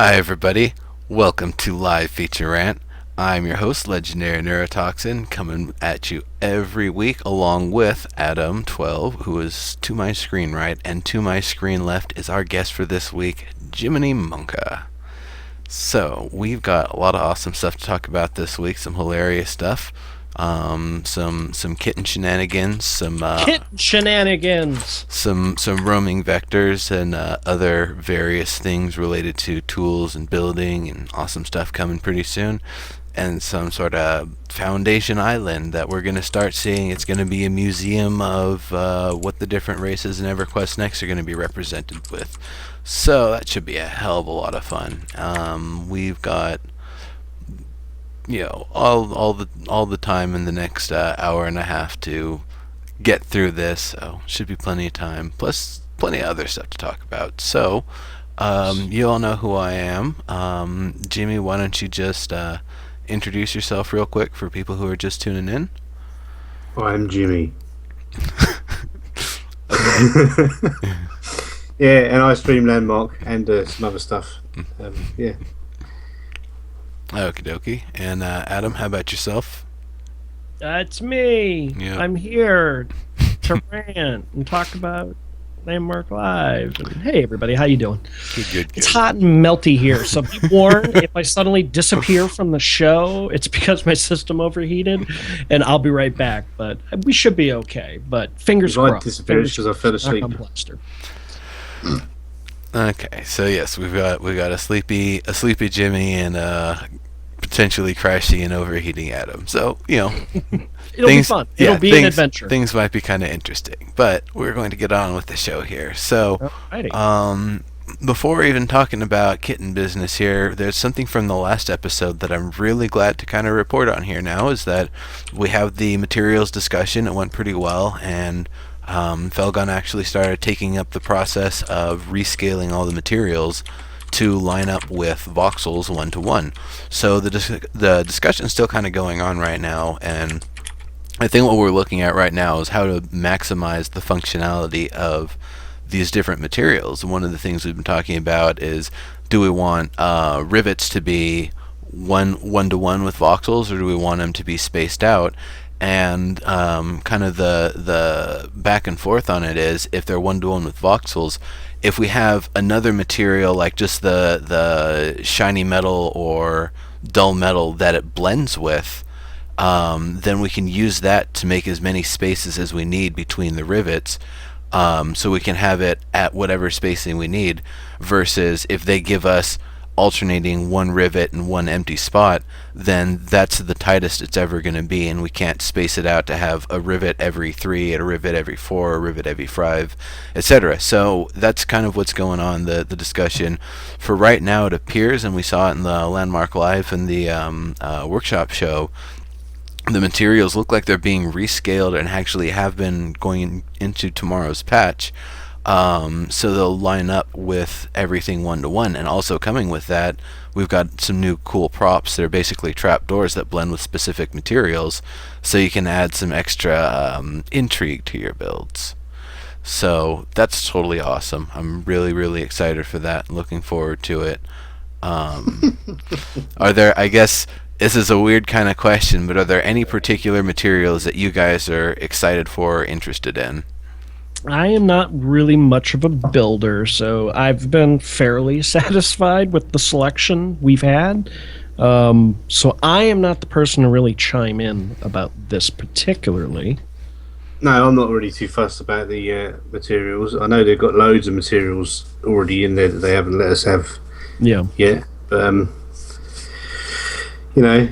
Hi, everybody. Welcome to Live Feature Rant. I'm your host, Legendary Neurotoxin, coming at you every week along with Adam12, who is to my screen right, and to my screen left is our guest for this week, Jiminimonka. So, we've got a lot of awesome stuff to talk about this week, some hilarious stuff, some kitten shenanigans, Kit shenanigans. some roaming vectors and other various things related to tools and building and awesome stuff coming pretty soon, and some sort of foundation island that we're going to start seeing. It's going to be a museum of what the different races in EverQuest Next are going to be represented with. So that should be a hell of a lot of fun. We've got all the time in the next hour and a half to get through this, so should be plenty of time. Plus, plenty of other stuff to talk about. So, you all know who I am. Jimmy, why don't you just introduce yourself real quick for people who are just tuning in? I'm Jimmy. Okay. Yeah, and I stream Landmark and some other stuff. Yeah. Okie dokie. And Adam, how about yourself? That's me. Yep. I'm here to rant and talk about Landmark Live. And hey, everybody, how you doing? Good. It's hot and melty here, so be warned. If I suddenly disappear from the show, it's because my system overheated, and I'll be right back. But we should be okay. But fingers I crossed. disappeared because I fell asleep. I'm plaster. Okay, so yes, we've got a sleepy Jimmy and potentially crashing and overheating Adam. So It'll be fun. It'll be an adventure. Things might be kind of interesting, but we're going to get on with the show here. So, before even talking about kitten business here, there's something from the last episode that I'm really glad to kind of report on here now, is that we have the materials discussion. It went pretty well, and Felgon actually started taking up the process of rescaling all the materials to line up with voxels 1-to-1. So the discussion's still kind of going on right now, and I think what we're looking at right now is how to maximize the functionality of these different materials. And one of the things we've been talking about is, do we want rivets to be one-to-one with voxels, or do we want them to be spaced out? And kind of the back and forth on it is, if they're one-to-one with voxels, if we have another material like just the shiny metal or dull metal that it blends with, then we can use that to make as many spaces as we need between the rivets, so we can have it at whatever spacing we need, versus if they give us alternating one rivet and one empty spot, then that's the tightest it's ever going to be, and we can't space it out to have a rivet every 3, a rivet every 4, a rivet every 5, etc. So that's kind of what's going on, the discussion. For right now, it appears, and we saw it in the Landmark Live and the workshop show, the materials look like they're being rescaled and actually have been going into tomorrow's patch. So they'll line up with everything 1-to-1, and also coming with that, we've got some new cool props that are basically trapdoors that blend with specific materials, so you can add some extra intrigue to your builds. So that's totally awesome. I'm really excited for that. Looking forward to it. Are there, I guess this is a weird kind of question, but are there any particular materials that you guys are excited for or interested in? I am not really much of a builder, so I've been fairly satisfied with the selection we've had. So I am not the person to really chime in about this particularly. No, I'm not really too fussed about the materials. I know they've got loads of materials already in there that they haven't let us have yet. But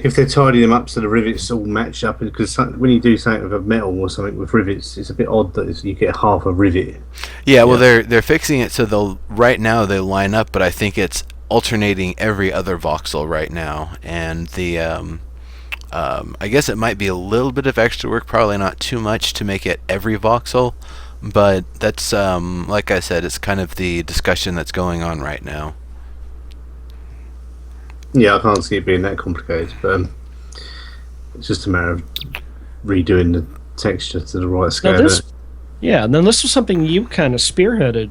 if they tidy them up so the rivets all match up, because when you do something with a metal or something with rivets, it's a bit odd that you get half a rivet. Yeah, well, they're fixing it so right now they line up, but I think it's alternating every other voxel right now, and the I guess it might be a little bit of extra work, probably not too much to make it every voxel, but that's like I said, it's kind of the discussion that's going on right now. Yeah, I can't see it being that complicated, but it's just a matter of redoing the texture to the right scale. And then this was something you kind of spearheaded,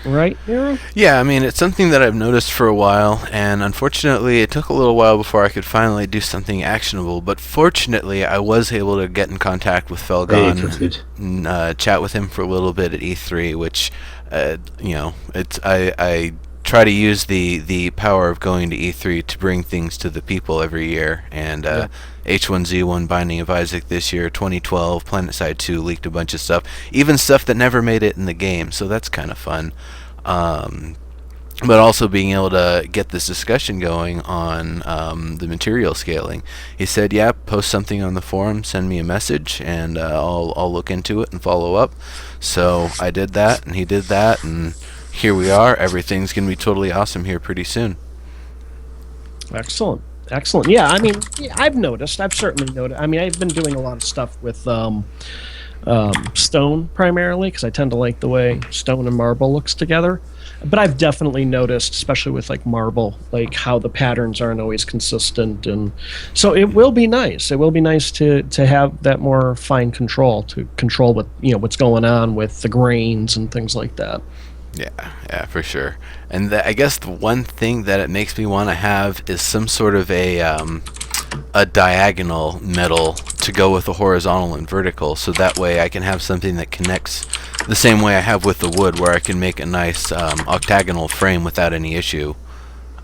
Right, Nero? Yeah, I mean, it's something that I've noticed for a while, and unfortunately, it took a little while before I could finally do something actionable. But fortunately, I was able to get in contact with Felgon and chat with him for a little bit at E3, which, it's I try to use the power of going to E3 to bring things to the people every year, and H1Z1 Binding of Isaac this year, 2012, PlanetSide 2 leaked a bunch of stuff, even stuff that never made it in the game, so that's kind of fun. But also being able to get this discussion going on the material scaling. He said, yeah, post something on the forum, send me a message, and I'll look into it and follow up. So I did that, and he did that, and here we are. Everything's going to be totally awesome here pretty soon. Excellent. Excellent. Yeah, I mean, I've noticed. I've certainly noticed. I mean, I've been doing a lot of stuff with stone primarily because I tend to like the way stone and marble looks together. But I've definitely noticed, especially with like marble, like how the patterns aren't always consistent, and so it will be nice. It will be nice to have that more fine control to control what what's going on with the grains and things like that. Yeah, for sure. And I guess the one thing that it makes me want to have is some sort of a diagonal metal to go with the horizontal and vertical, so that way I can have something that connects the same way I have with the wood, where I can make a nice octagonal frame without any issue.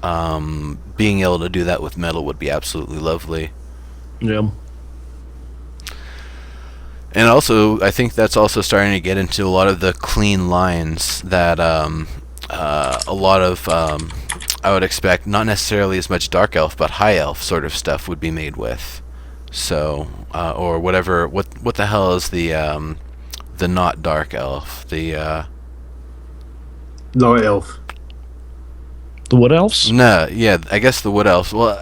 Being able to do that with metal would be absolutely lovely. Yeah. And also, I think that's also starting to get into a lot of the clean lines that a lot of, I would expect, not necessarily as much Dark Elf, but High Elf sort of stuff would be made with. So, or whatever, what the hell is the not Dark Elf? The, Light Elf. The Wood Elves? No, yeah, I guess the Wood Elves. Well,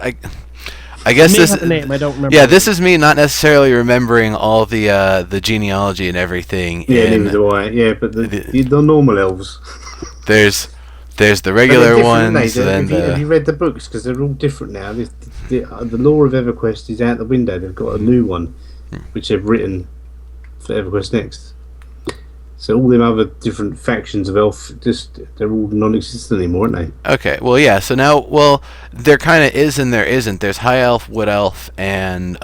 I guess this name. I don't remember. Yeah, this is me not necessarily remembering all the genealogy and everything. Yeah, neither do I. Yeah, but the normal elves. There's the regular ones. Have you read the books? Because they're all different now. The lore of EverQuest is out the window. They've got a new one, which they've written for EverQuest Next. So all them other different factions of elf, they're all non-existent anymore, aren't they? Okay, well, yeah. So now, there kind of is and there isn't. There's High Elf, Wood Elf, and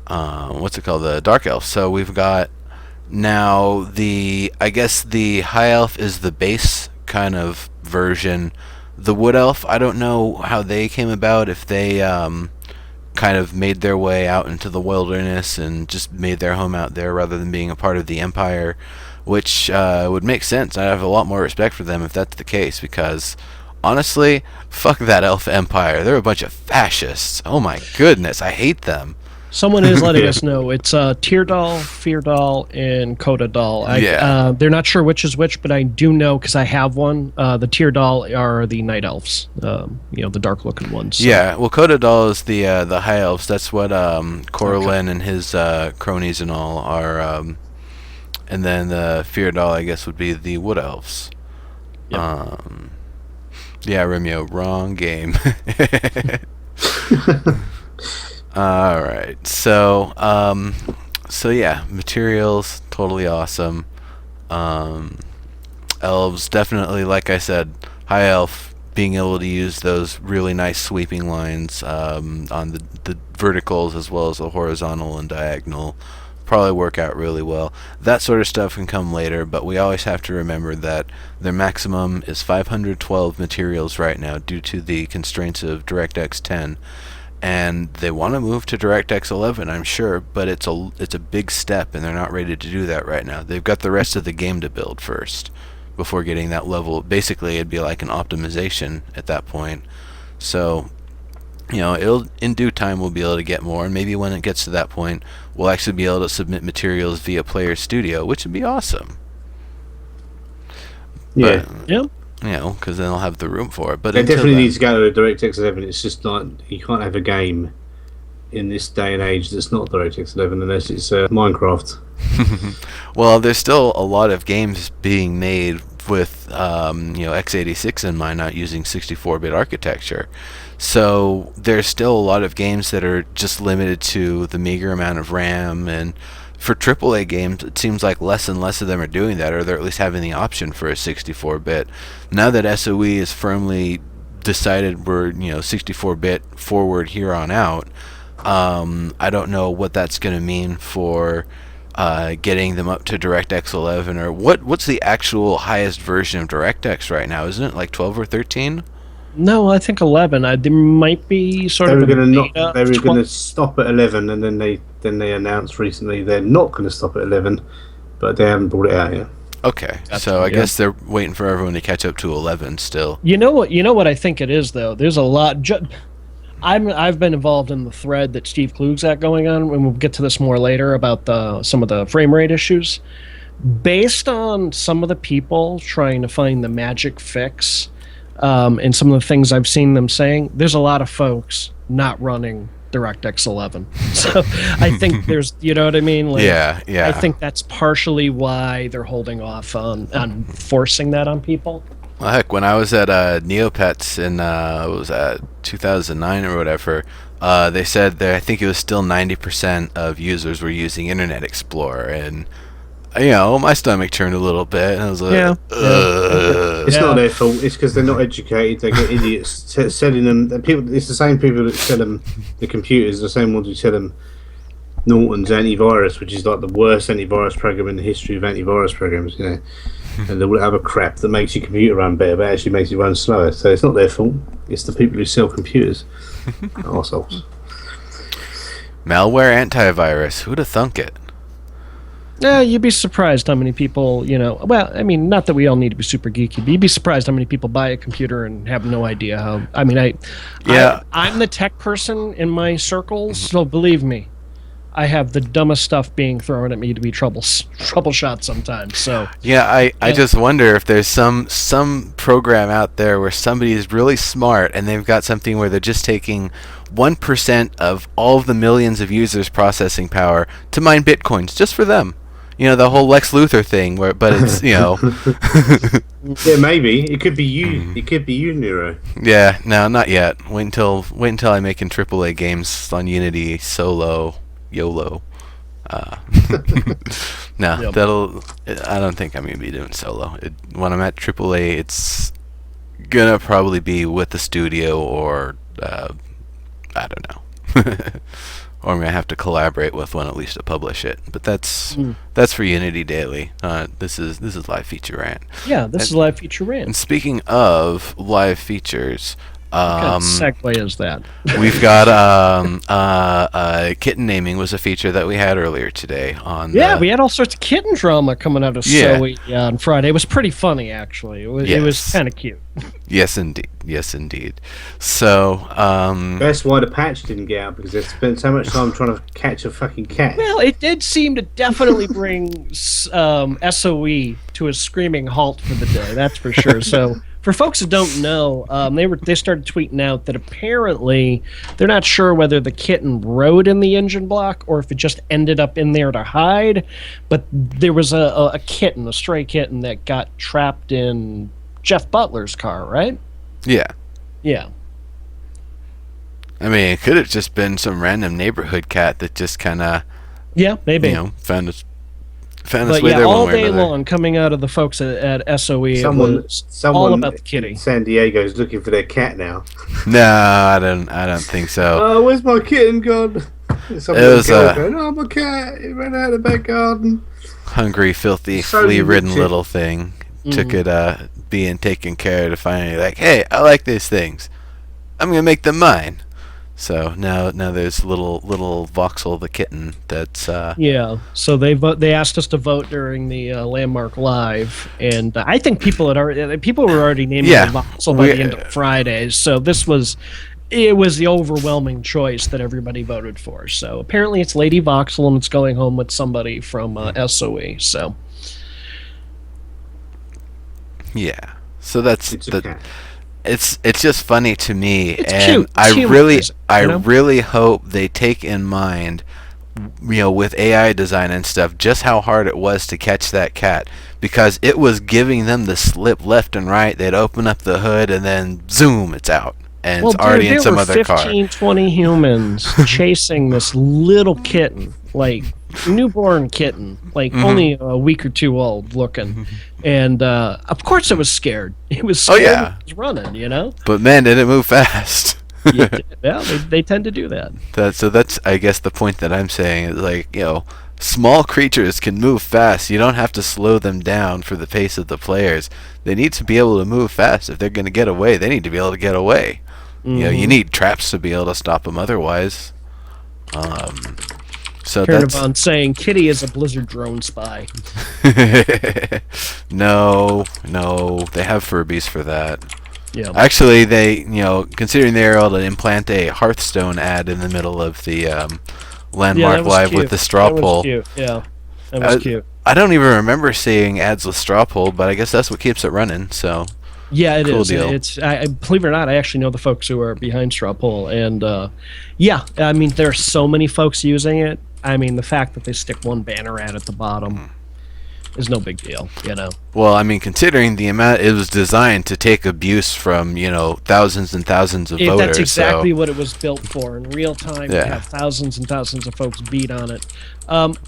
what's it called? The Dark Elf. So we've got now I guess the High Elf is the base kind of version. The Wood Elf, I don't know how they came about. If they kind of made their way out into the wilderness and just made their home out there rather than being a part of the Empire, which would make sense. I have a lot more respect for them if that's the case, because honestly, fuck that Elf Empire. They're a bunch of fascists. Oh my goodness, I hate them. Someone is letting us know it's Teardal, Feardal, and Kotadal. They're not sure which is which, but I do know because I have one. The Teardal are the Night Elves, the dark-looking ones. So. Yeah, well, Kotadal is the High Elves. That's what Corlin and his cronies and all are. And then the Feardal, I guess, would be the Wood Elves. Yep. Yeah, Remio, wrong game. All right, so yeah, materials totally awesome. Elves definitely, like I said, High Elf being able to use those really nice sweeping lines on the verticals as well as the horizontal and diagonal probably work out really well. That sort of stuff can come later, but we always have to remember that their maximum is 512 materials right now due to the constraints of DirectX 10. And they want to move to DirectX 11, I'm sure, but it's a big step, and they're not ready to do that right now. They've got the rest of the game to build first before getting that level. Basically, it'd be like an optimization at that point. So, in due time we'll be able to get more, and maybe when it gets to that point, we'll actually be able to submit materials via Player Studio, which would be awesome. Yeah. Yep. Because then they'll have the room for it. But they definitely need to go to DirectX 11. It's just like you can't have a game in this day and age that's not DirectX 11 unless it's Minecraft. Well, there's still a lot of games being made with x86 in mind, not using 64-bit architecture. So there's still a lot of games that are just limited to the meager amount of RAM and for AAA games, it seems like less and less of them are doing that, or they're at least having the option for a 64-bit. Now that SOE is firmly decided we're 64-bit forward here on out, I don't know what that's going to mean for getting them up to DirectX 11, or what's the actual highest version of DirectX right now? Isn't it like 12 or 13? No, I think 11. There might be sort They of were a going to beta They of were 12. going to stop at 11, and then they announced recently they're not going to stop at 11, but they haven't brought it out yet. Okay, Gotcha, so I yeah. guess they're waiting for everyone to catch up to 11 still. You know what I think it is though. There's a lot. I've been involved in the thread that Steve Klug's got going on, and we'll get to this more later about some of the frame rate issues. Based on some of the people trying to find the magic fix, and some of the things I've seen them saying, there's a lot of folks not running DirectX 11. So I think there's, you know what I mean? Like, Yeah. I think that's partially why they're holding off on forcing that on people. Well, heck, when I was at Neopets in what was that, 2009 or whatever, they said that I think it was still 90% of users were using Internet Explorer, and my stomach turned a little bit, and I was like, Yeah. It's not their fault. It's because they're not educated. They get idiots selling them. It's the same people that sell them the computers, the same ones who sell them Norton's antivirus, which is like the worst antivirus program in the history of antivirus programs. And they will have a crap that makes your computer run better, but actually makes it run slower. So it's not their fault. It's the people who sell computers. Arseholes. Malware antivirus. Who'd have thunk it? Yeah, you'd be surprised how many people, well, I mean, not that we all need to be super geeky, but you'd be surprised how many people buy a computer and have no idea how. I mean, I'm the tech person in my circles, so believe me, I have the dumbest stuff being thrown at me to be troubleshot sometimes. So yeah, I just wonder if there's some program out there where somebody is really smart and they've got something where they're just taking 1% of all of the millions of users' processing power to mine bitcoins just for them. The whole Lex Luthor thing, but it's Yeah, maybe it could be you. It could be you, Nero. Yeah, no, not yet. Wait until I'm making AAA games on Unity solo. YOLO. No, Yep. I don't think I'm gonna be doing solo. When I'm at AAA, it's gonna probably be with the studio, or I don't know, or I'm gonna have to collaborate with one at least to publish it. But that's for Unity Daily. This is Live Feature Rant. yeah, this is Live Feature And Rant. speaking of live features, What kind of segue is that? we've got kitten naming was a feature that we had earlier today on. Yeah, we had all sorts of kitten drama coming out of Yeah. SOE on Friday. It was pretty funny, actually. It was Yes. kind of cute. Yes, indeed. So, That's why the patch didn't get out, because they spent so much time trying to catch a fucking cat. Well, it did seem to definitely bring SOE to a screaming halt for the day. That's for sure. So, for folks who don't know, they started tweeting out that apparently they're not sure whether the kitten rode in the engine block or if it just ended up in there to hide. But there was a kitten, a stray kitten, that got trapped in Jeff Butler's car, right? yeah. Yeah. I mean, it could have just been some random neighborhood cat that just kind of, Yeah, maybe. found its But way yeah, there all one way day or another. long, coming out of the folks at SOE, Someone it was all about the kitty. in San Diego's looking for their cat now. No, I don't think so. Oh, where's my kitten gone? Someone It was, going, oh, my cat! It ran out of the back garden. Hungry, filthy, So flea-ridden legit. little thing took it being taken care of to finally like, hey, I like these things. I'm gonna make them mine. So now there's little Voxel the kitten that's Yeah, so they asked us to vote during the Landmark Live, and I think people were already naming Yeah, the Voxel by the end of Friday. So it was the overwhelming choice that everybody voted for. So apparently it's Lady Voxel, and it's going home with somebody from SOE. So yeah. So that's It's a cat. It's just funny to me, It's and cute. I It's really humorizing, really hope they take in mind, with AI design and stuff, just how hard it was to catch that cat, because it was giving them the slip left and right. They'd open up the hood and then zoom, it's out, and it's already in some other car. 15, 20 humans chasing this little kitten, like newborn kitten, like only a week or two old looking, and of course it was scared. It was scared. Oh yeah, it was running, you know. but man, did it move fast. Yeah, they tend to do that. That's I guess the point that I'm saying is like, small creatures can move fast. You don't have to slow them down for the pace of the players. They need to be able to move fast. If they're going to get away, they need to be able to get away. You need traps to be able to stop them otherwise. So that's Carnivon saying Kitty is a Blizzard drone spy. no, they have Furbies for that. Yeah. Actually, they, considering they were able to implant a Hearthstone ad in the middle of the Landmark Live cute. with the straw poll. Cute. Yeah, that was cute. I don't even remember seeing ads with straw poll, but I guess that's what keeps it running. So yeah, it cool is. Deal. It's I believe it or not, I actually know the folks who are behind straw poll, and yeah, I mean there are so many folks using it. I mean the fact that they stick one banner ad at the bottom is no big deal, you know. Well, I mean, considering the amount it was designed to take abuse from, thousands and thousands of voters. That's exactly what it was built for. In real time, Yeah. you have thousands and thousands of folks beat on it.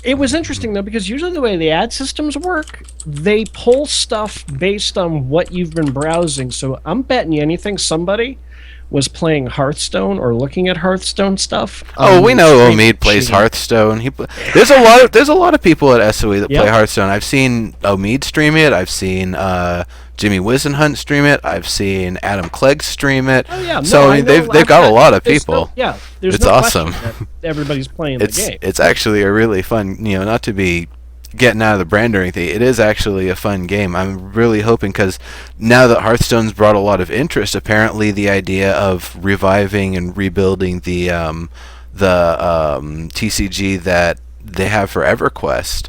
It was interesting, though, because usually the way the ad systems work, they pull stuff based on what you've been browsing. So I'm betting you anything somebody was playing Hearthstone or looking at Hearthstone stuff. Oh, we know Omid plays cheating. Hearthstone. There's a lot of people at SOE that play Hearthstone. I've seen Omid stream it. I've seen Jimmy Wizenhunt stream it. I've seen Adam Clegg stream it. Oh yeah, so I mean, they've got a lot of people. There's it's no awesome. question that everybody's playing the game. It's actually a really fun. Not to be getting out of the brand or anything, it is actually a fun game. I'm really hoping, because now that Hearthstone's brought a lot of interest, apparently the idea of reviving and rebuilding the TCG that they have for EverQuest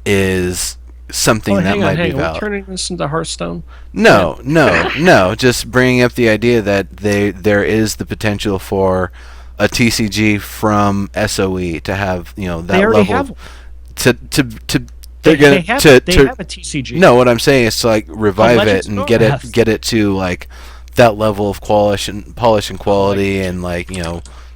is something that might be valid. Are we turning this into Hearthstone? No, just bringing up the idea that there is the potential for a TCG from SOE to have that they already level. Have They have a TCG. No, what I'm saying is to like revive it and get North. it to like that level of polish and quality and like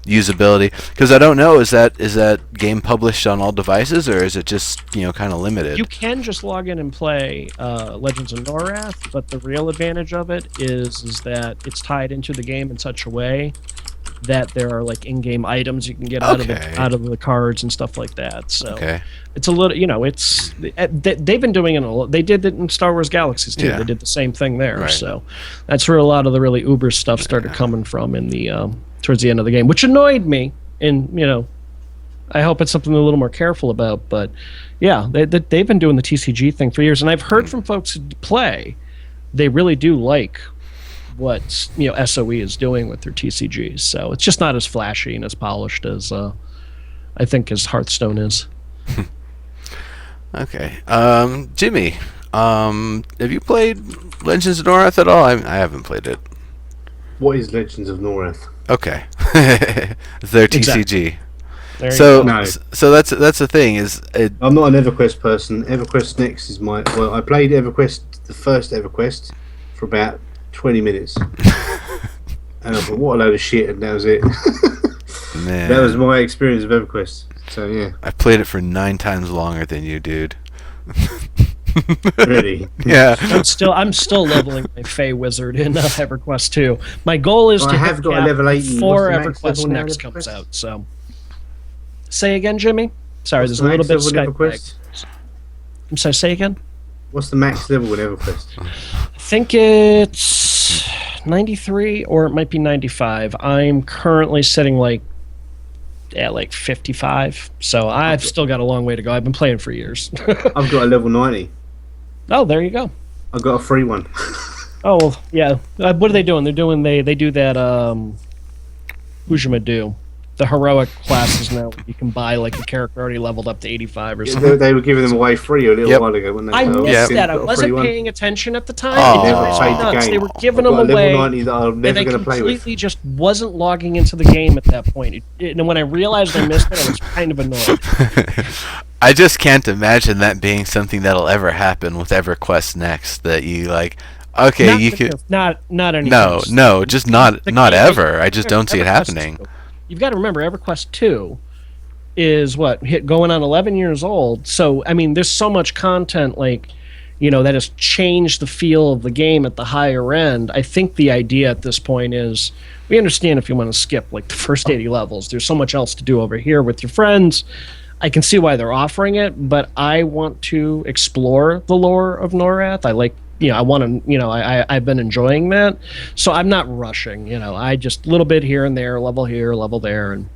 usability. Because I don't know, is that game published on all devices, or is it just kind of limited? You can just log in and play Legends of Norath, but the real advantage of it is that it's tied into the game in such a way that there are like in-game items you can get out of the cards and stuff like that. So it's a little, it's they've been doing it a lot. They did it in Star Wars Galaxies too. They did the same thing there. Right. So that's where a lot of the really uber stuff started coming from in the towards the end of the game, which annoyed me. And I hope it's something they're a little more careful about. But yeah, they've been doing the TCG thing for years, and I've heard from folks who play, they really do like what SOE is doing with their TCGs. So it's just not as flashy and as polished as I think as Hearthstone is. Okay, Jimmy, have you played Legends of Norath at all? I haven't played it. What is Legends of Norath? Okay, it's their TCG. Exactly. So that's the thing is. I'm not an EverQuest person. EverQuest Next is my. Well, I played EverQuest, the first EverQuest, for about 20 minutes, and I thought, what a load of shit, and that was it. Man, that was my experience of EverQuest. So yeah, I played it for 9 times longer than you, dude. Really? Yeah. I'm still leveling my Fey Wizard in EverQuest 2. My goal is to have got a level 80 before What's the max EverQuest level now, Next EverQuest? comes out. So, say again, Jimmy. Sorry, What's there's a little the bit of max level Skype in lag. EverQuest? I'm sorry. Say again. What's the max level in EverQuest? I think it's 93 or it might be 95. I'm currently sitting at 55, so I've still got a long way to go. I've been playing for years. I've got a level 90. Oh, there you go. I've got a free one. Oh, well, yeah. What are they doing? They do that Ujima the heroic classes now. You can buy like a character already leveled up to 85 or something. They were giving them away free a little while ago, weren't they? I missed that. I Got a wasn't free one. paying attention at the time. Oh. It drove me Never played the nuts. game. They were giving I've them got a away. level 90 that I'm And never I going to play with. completely just wasn't logging into the game at that point. And when I realized I missed it, I was kind of annoyed. I just can't imagine that being something that'll ever happen with EverQuest Next. That you like, okay, Not you the- could. not any. No, just not The game- ever. I just don't see it EverQuest happening. 2. You've got to remember, EverQuest 2 is what going on 11 years old. So I mean, there's so much content like that has changed the feel of the game at the higher end. I think the idea at this point is we understand if you want to skip like the first 80 levels. There's so much else to do over here with your friends. I can see why they're offering it, but I want to explore the lore of Norath. I like, I want to, I've been enjoying that. So I'm not rushing, I just a little bit here and there, level here, level there, and,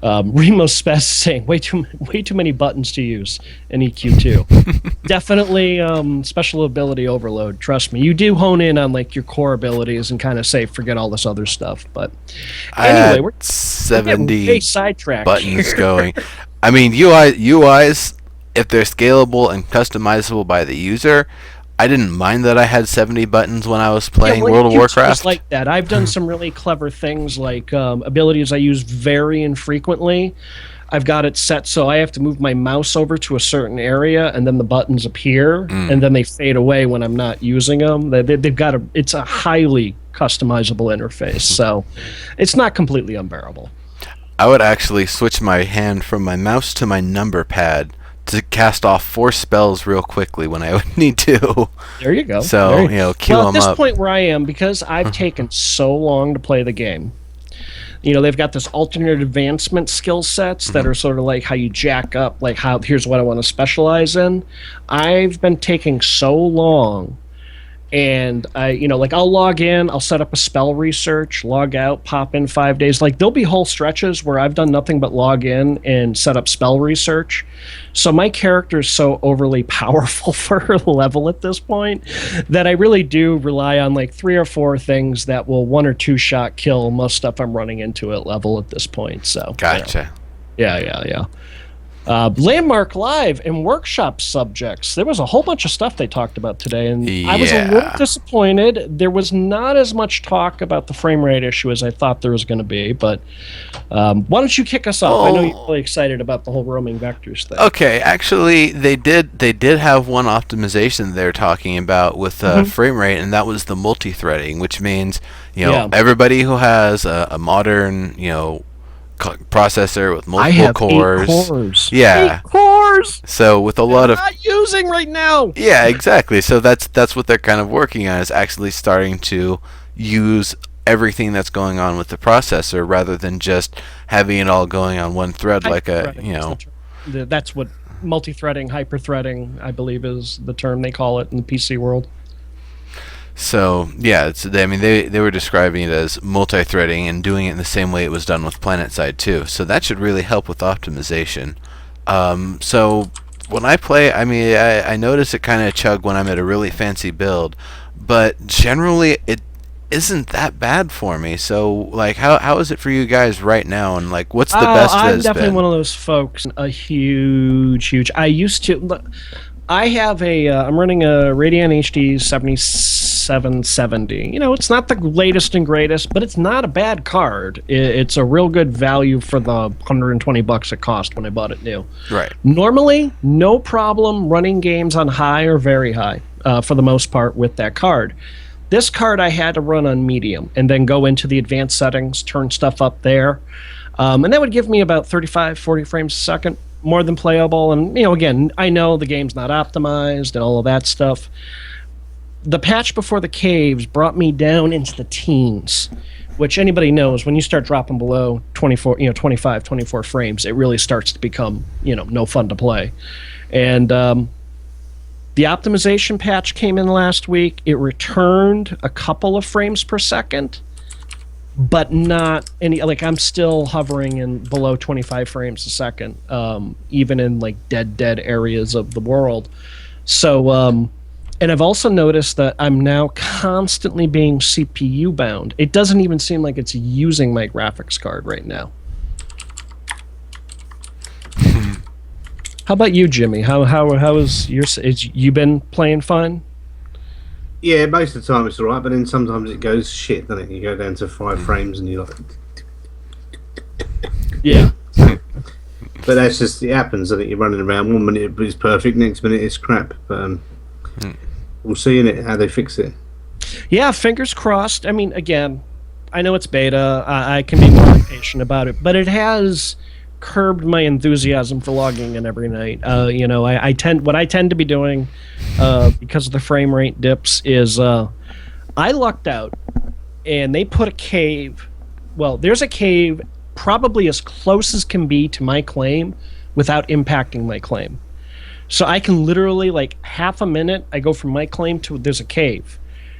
Remo Spez saying way too many buttons to use in EQ2. Definitely special ability overload. Trust me, you do hone in on like your core abilities and kind of say forget all this other stuff. But anyway, we're 70 sidetracked buttons here. going. I mean, UIs, if they're scalable and customizable by the user, I didn't mind that I had 70 buttons when I was playing World of Warcraft. Just like that. I've done some really clever things like abilities I use very infrequently. I've got it set so I have to move my mouse over to a certain area and then the buttons appear and then they fade away when I'm not using them. They've got it's a highly customizable interface, so it's not completely unbearable. I would actually switch my hand from my mouse to my number pad to cast off 4 spells real quickly when I would need to. There you go. So, queue them up. At this point where I am, because I've taken so long to play the game, they've got this alternate advancement skill sets that are sort of like how you jack up, like here's what I want to specialize in. I've been taking so long. And I'll log in, I'll set up a spell research, log out, pop in 5 days. Like there'll be whole stretches where I've done nothing but log in and set up spell research. So my character is so overly powerful for her level at this point that I really do rely on like 3 or 4 things that will 1 or 2 shot kill most stuff I'm running into at level at this point. So gotcha. Yeah. Landmark Live and workshop subjects. There was a whole bunch of stuff they talked about today, and I was a little disappointed. There was not as much talk about the frame rate issue as I thought there was going to be, but why don't you kick us off? I know you're really excited about the whole roaming vectors thing. Okay, actually, they did have one optimization they're talking about with frame rate, and that was the multi-threading, which means, everybody who has a modern, processor with multiple cores. 8 cores. Yeah. 8 cores. So with a lot of not using right now. Yeah, exactly. So that's what they're kind of working on, is actually starting to use everything that's going on with the processor rather than just having it all going on one thread like That's what multi-threading, hyper-threading, I believe is the term they call it in the PC world. So yeah, they were describing it as multi-threading and doing it in the same way it was done with PlanetSide 2. So that should really help with optimization. So when I play, I notice it kind of chug when I'm at a really fancy build, but generally it isn't that bad for me. So like, how is it for you guys right now? And like, what's the best that I'm it's definitely been? one of those folks. A huge. I used to. I have I'm running a Radeon HD 7770. It's not the latest and greatest, but it's not a bad card. It's a real good value for the $120 it cost when I bought it new. Right. Normally, no problem running games on high or very high for the most part with that card. This card I had to run on medium and then go into the advanced settings, turn stuff up there. And that would give me about 35, 40 frames a second. More than playable, and again, I know the game's not optimized and all of that stuff. The patch before the caves brought me down into the teens, which anybody knows when you start dropping below 24, 25, 24 frames, it really starts to become, no fun to play. And the optimization patch came in last week. It returned a couple of frames per second, but not any. Like I'm still hovering in below 25 frames a second, even in like dead areas of the world. So, and I've also noticed that I'm now constantly being CPU bound. It doesn't even seem like it's using my graphics card right now. How about you, Jimmy? How is you been playing fine? Yeah, most of the time it's alright, but then sometimes it goes shit, doesn't it? You go down to 5 frames and you're like... Yeah. But that's just, it happens, I think you're running around, 1 minute it's perfect, next minute it's crap. But we'll see in it how they fix it. Yeah, fingers crossed. I mean, again, I know it's beta. I can be more patient about it, but it has curbed my enthusiasm for logging in every night. I tend to be doing because of the frame rate dips is I lucked out, and they put a cave. Well, there's a cave probably as close as can be to my claim without impacting my claim. So I can literally, like, half a minute, I go from my claim to there's a cave.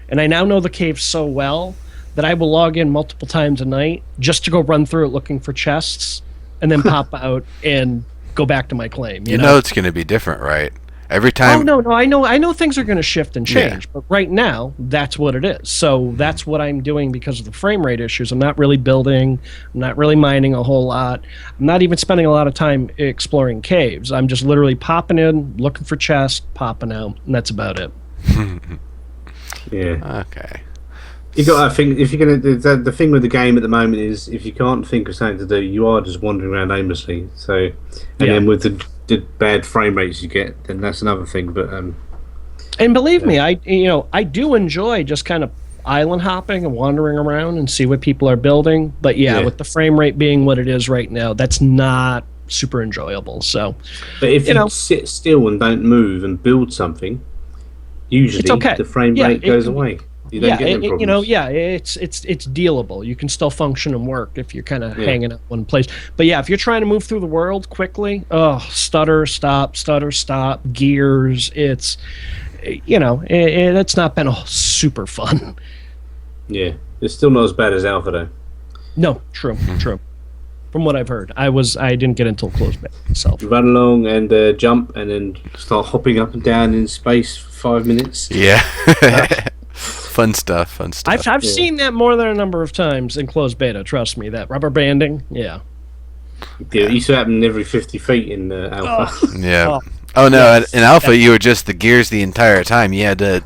And I now know the cave so well that I will log in multiple times a night just to go run through it looking for chests and then pop out and go back to my claim. You know it's going to be different, right? Every time. Oh no, I know things are going to shift and change, but right now that's what it is. So that's what I'm doing because of the frame rate issues. I'm not really building, I'm not really mining a whole lot. I'm not even spending a lot of time exploring caves. I'm just literally popping in, looking for chests, popping out, and that's about it. Yeah. Okay. You got to think, if you're gonna the thing with the game at the moment is if you can't think of something to do, you are just wandering around aimlessly. So, then with the bad frame rates you get, then that's another thing. But and believe me, I do enjoy just kind of island hopping and wandering around and see what people are building. But with the frame rate being what it is right now, that's not super enjoyable. So, but if you sit still and don't move and build something, usually it's okay. The frame rate goes away. You don't get any problems. It's dealable. You can still function and work if you're kind of hanging out one place. But if you're trying to move through the world quickly, stutter, stop, gears. It's it's not been super fun. Yeah, it's still not as bad as Alpha though. No, true. From what I've heard, I didn't get until close beta myself. Run along and jump, and then start hopping up and down in space for 5 minutes. Yeah. Fun stuff. I've seen that more than a number of times in closed beta. Trust me, that rubber banding. Yeah. It used to happen every 50 feet in Alpha. Yeah. Oh no! In Alpha, you were just the gears the entire time. You had to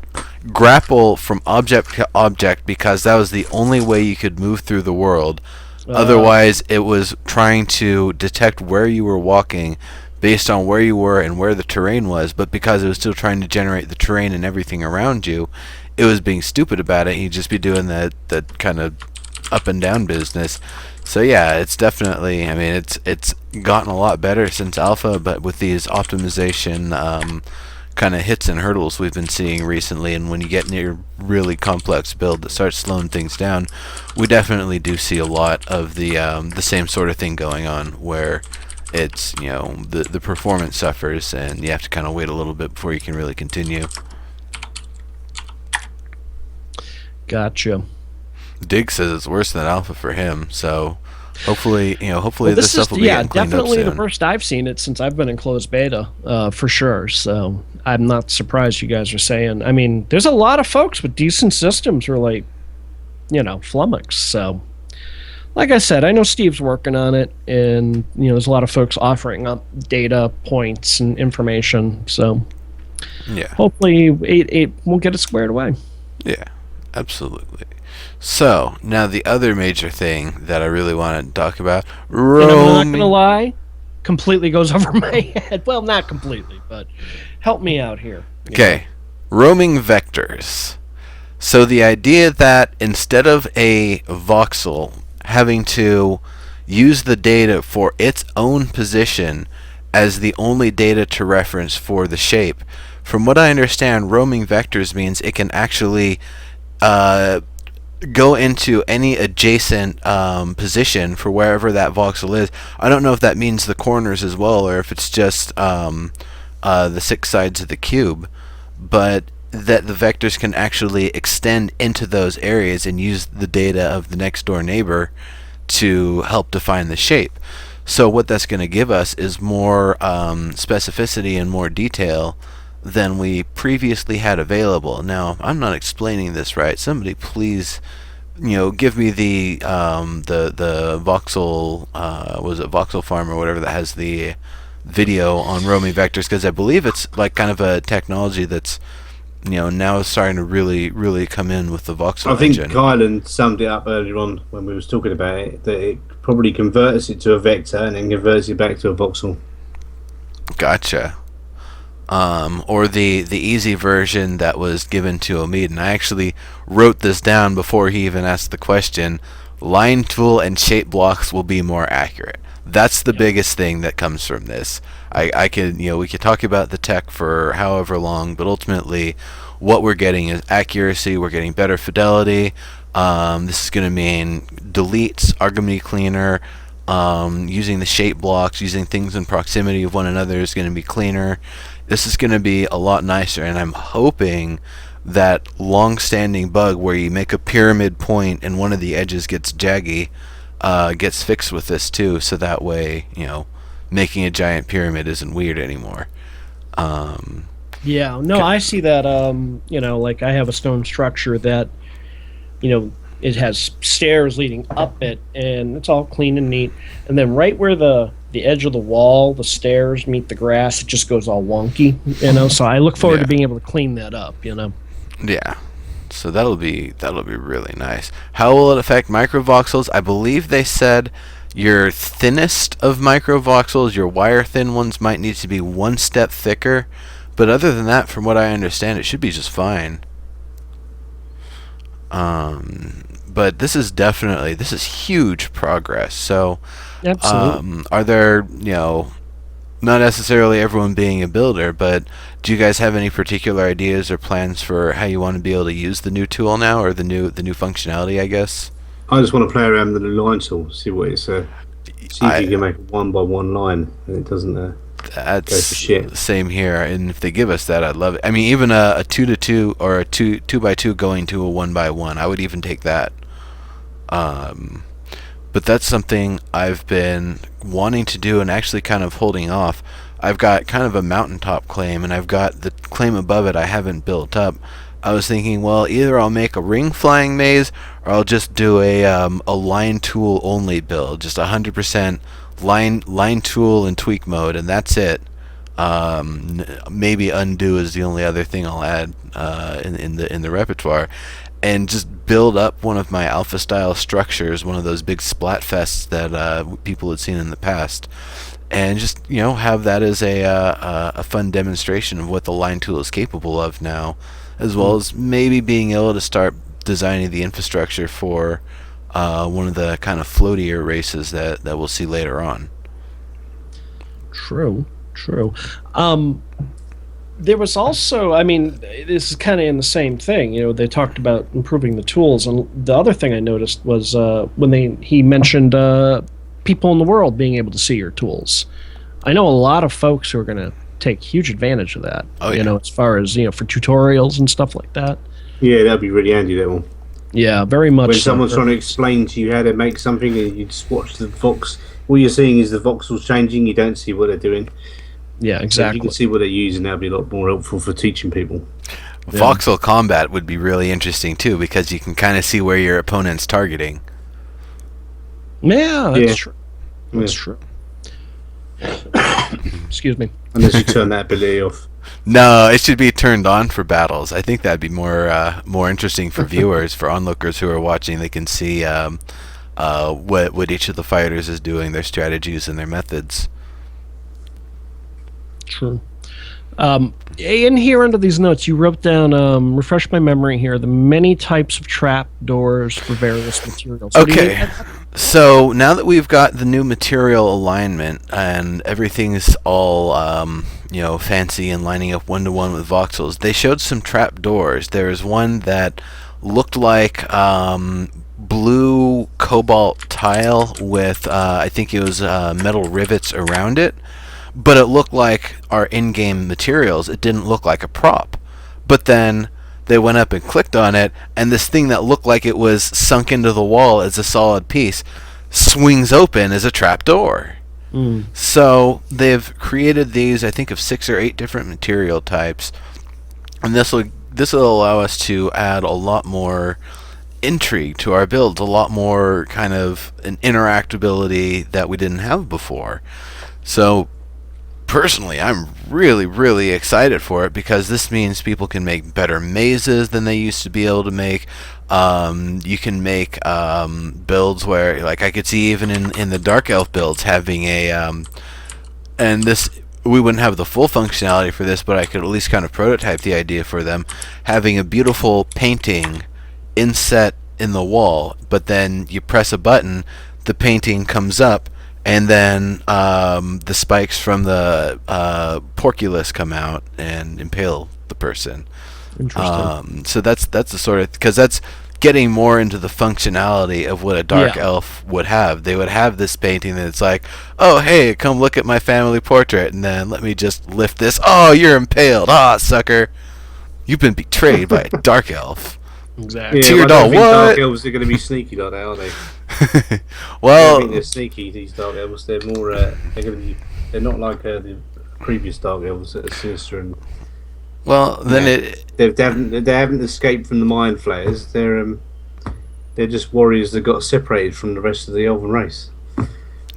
grapple from object to object because that was the only way you could move through the world. Otherwise, it was trying to detect where you were walking based on where you were and where the terrain was. But because it was still trying to generate the terrain and everything around you, it was being stupid about it. You'd just be doing that kind of up and down business. So it's definitely. I mean, it's gotten a lot better since Alpha, but with these optimization kind of hits and hurdles we've been seeing recently, and when you get near really complex build that starts slowing things down, we definitely do see a lot of the same sort of thing going on where it's the performance suffers and you have to kind of wait a little bit before you can really continue. Gotcha. Dig says it's worse than Alpha for him, so hopefully this stuff will be getting cleaned up soon. Definitely the worst I've seen it since I've been in closed beta, for sure. So I'm not surprised you guys are saying. I mean, there's a lot of folks with decent systems who are like, flummoxed. So, like I said, I know Steve's working on it, and there's a lot of folks offering up data points and information. So, hopefully it won't get it squared away. Yeah, absolutely. So, now the other major thing that I really want to talk about, roaming. And I'm not going to lie, completely goes over my head. Well, not completely, but help me out here. Okay, roaming vectors. So the idea that instead of a voxel having to use the data for its own position as the only data to reference for the shape, from what I understand, roaming vectors means it can actually go into any adjacent position for wherever that voxel is. I don't know if that means the corners as well, or if it's just the 6 sides of the cube, but that the vectors can actually extend into those areas and use the data of the next door neighbor to help define the shape. So what that's going to give us is more specificity and more detail than we previously had available. Now, I'm not explaining this right. Somebody please, give me the voxel, was it Voxel Farm or whatever that has the video on roaming vectors, because I believe it's like kind of a technology that's now starting to really come in with the voxel engine. I think Kylan summed it up earlier on when we was talking about it, that it probably converts it to a vector and then converts it back to a voxel. Gotcha. Or the easy version that was given to Omid, and I actually wrote this down before he even asked the question. Line tool and shape blocks will be more accurate. That's the biggest thing that comes from this. I could, we could talk about the tech for however long, but ultimately, what we're getting is accuracy. We're getting better fidelity. This is going to mean deletes are going to be cleaner. Using the shape blocks, using things in proximity of one another is going to be cleaner. This is going to be a lot nicer, and I'm hoping that long-standing bug where you make a pyramid point and one of the edges gets jaggy gets fixed with this too, so that way, making a giant pyramid isn't weird anymore. Yeah, no, I see that. Like I have a stone structure that, it has stairs leading up it, and it's all clean and neat. And then right where the edge of the wall, the stairs meet the grass, it just goes all wonky. So I look forward to being able to clean that up. Yeah. So that'll be really nice. How will it affect microvoxels? I believe they said your thinnest of microvoxels, your wire thin ones, might need to be one step thicker. But other than that, from what I understand, it should be just fine. But this is huge progress. So, absolutely. Are there, not necessarily everyone being a builder, but do you guys have any particular ideas or plans for how you want to be able to use the new tool now, or the new functionality, I guess? I just want to play around with the line tool, see what it's. See if you can make a 1x1 line, and it doesn't go for shit. Same here, and if they give us that, I'd love it. I mean, even a 2x2 or a 2x2 going to a 1x1, I would even take that. But that's something I've been wanting to do and actually kind of holding off. I've got kind of a mountaintop claim, and I've got the claim above it I haven't built up. I was thinking, well, either I'll make a ring flying maze, or I'll just do a line tool only build, just 100% line tool and tweak mode, and that's it. Maybe undo is the only other thing I'll add in the repertoire, and just build up one of my alpha style structures, one of those big splat fests that people had seen in the past, and just have that as a fun demonstration of what the line tool is capable of now, as well as maybe being able to start designing the infrastructure for one of the kind of floatier races that we'll see later on. True. There was also, this is kind of in the same thing. They talked about improving the tools, and the other thing I noticed was when he mentioned people in the world being able to see your tools. I know a lot of folks who are going to take huge advantage of that. Oh, yeah. As far as for tutorials and stuff like that. Yeah, that'd be really handy. That one. Yeah, very much. When someone's trying to explain to you how to make something, and you just watch the vox, all you're seeing is the voxels changing. You don't see what they're doing. Yeah, exactly. So you can see what they're using. That'd be a lot more helpful for teaching people. Voxel combat would be really interesting too, because you can kind of see where your opponent's targeting. Yeah, that's true. That's true. Excuse me. Unless you turn that ability off. No, it should be turned on for battles. I think that'd be more interesting for viewers, for onlookers who are watching. They can see what each of the fighters is doing, their strategies and their methods. True. In here under these notes, you wrote down, refresh my memory here, the many types of trap doors for various materials. Okay. So now that we've got the new material alignment and everything's all fancy and lining up one-to-one with voxels, they showed some trap doors. There's one that looked like blue cobalt tile with I think it was metal rivets around it, but it looked like our in-game materials. It didn't look like a prop. But then they went up and clicked on it, and this thing that looked like it was sunk into the wall as a solid piece swings open as a trap door. So they've created these, I think, of 6 or 8 different material types, and this will allow us to add a lot more intrigue to our builds, a lot more kind of an interactability that we didn't have before. So personally, I'm really, really excited for it, because this means people can make better mazes than they used to be able to make. You can make builds where, like, I could see even in the Dark Elf builds having a and this, we wouldn't have the full functionality for this, but I could at least kind of prototype the idea for them, having a beautiful painting inset in the wall, but then you press a button, the painting comes up, and then the spikes from the porculus come out and impale the person. Interesting. So that's the sort of, because that's getting more into the functionality of what a dark Yeah. elf would have. They would have this painting that's like, oh hey, come look at my family portrait, and then let me just lift this. Oh, you're impaled. Ah, sucker, you've been betrayed by a dark elf. Exactly. Yeah, Tear but I don't doll, think dark what? elves are going to be sneaky like that, are they? I don't think they're Well, sneaky. These dark elves, they're more. They're going to be. They're not like the previous dark elves that are sinister and. well, then Yeah, it. they haven't escaped from the mind flayers. They're just warriors that got separated from the rest of the elven race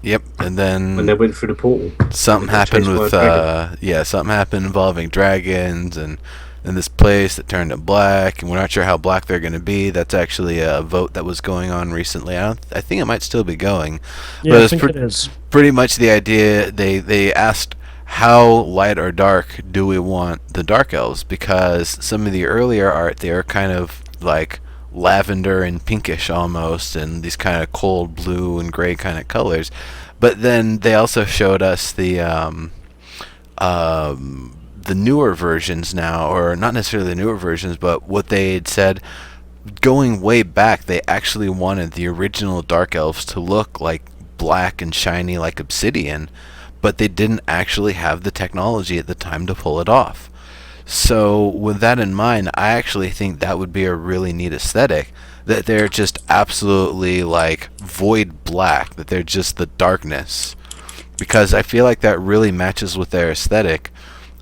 Yep, and when they then went through the portal. something They got happened chased by a with dragon. something happened involving dragons and this place that turned to black, and we're not sure how black they're going to be. That's actually a vote that was going on recently. I think it might still be going, Yeah, but I it's think it is. pretty much the idea. They asked how light or dark do we want the dark elves, because some of the earlier art, they are kind of like lavender and pinkish almost, and these kind of cold blue and gray kind of colors. But then they also showed us the newer versions now, or not necessarily the newer versions, but what they had said going way back, they actually wanted the original dark elves to look like black and shiny like obsidian, but they didn't actually have the technology at the time to pull it off. So with that in mind, I actually think that would be a really neat aesthetic, that they're just absolutely like void black, that they're just the darkness, because I feel like that really matches with their aesthetic,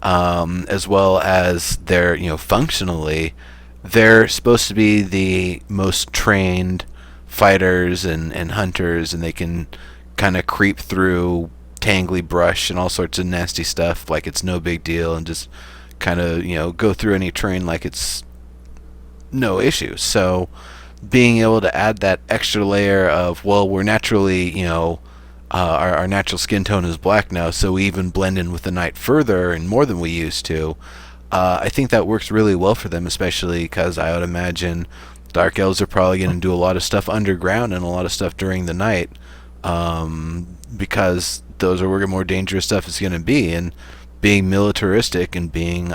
as well as their, functionally, they're supposed to be the most trained fighters and hunters, and they can kind of creep through tangly brush and all sorts of nasty stuff like it's no big deal, and just kind of, go through any terrain like it's no issue. So being able to add that extra layer of, well, we're naturally, our natural skin tone is black now, so we even blend in with the night further and more than we used to. I think that works really well for them, especially because I would imagine dark elves are probably going to do a lot of stuff underground and a lot of stuff during the night, because those are where more dangerous stuff is going to be. And being militaristic and being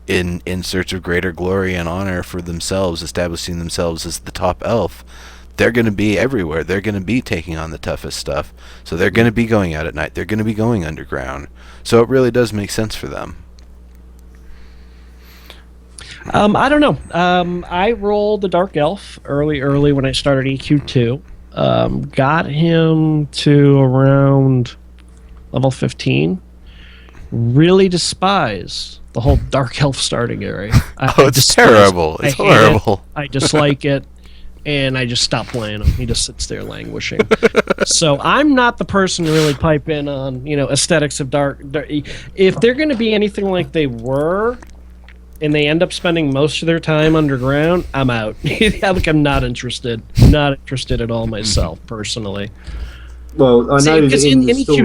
in search of greater glory and honor for themselves, establishing themselves as the top elf, they're going to be everywhere. They're going to be taking on the toughest stuff. So they're going to be going out at night. They're going to be going underground. So it really does make sense for them. I don't know. I rolled the Dark Elf early when I started EQ2. Got him to around level 15. Really despise the whole Dark Elf starting area. It's terrible. It's horrible. I dislike it, and I just stop playing him. He just sits there languishing. So I'm not the person to really pipe in on aesthetics of dark. If they're going to be anything like they were, and they end up spending most of their time underground, I'm out. I'm not interested. Not interested at all myself, personally. Well, I know that in the story,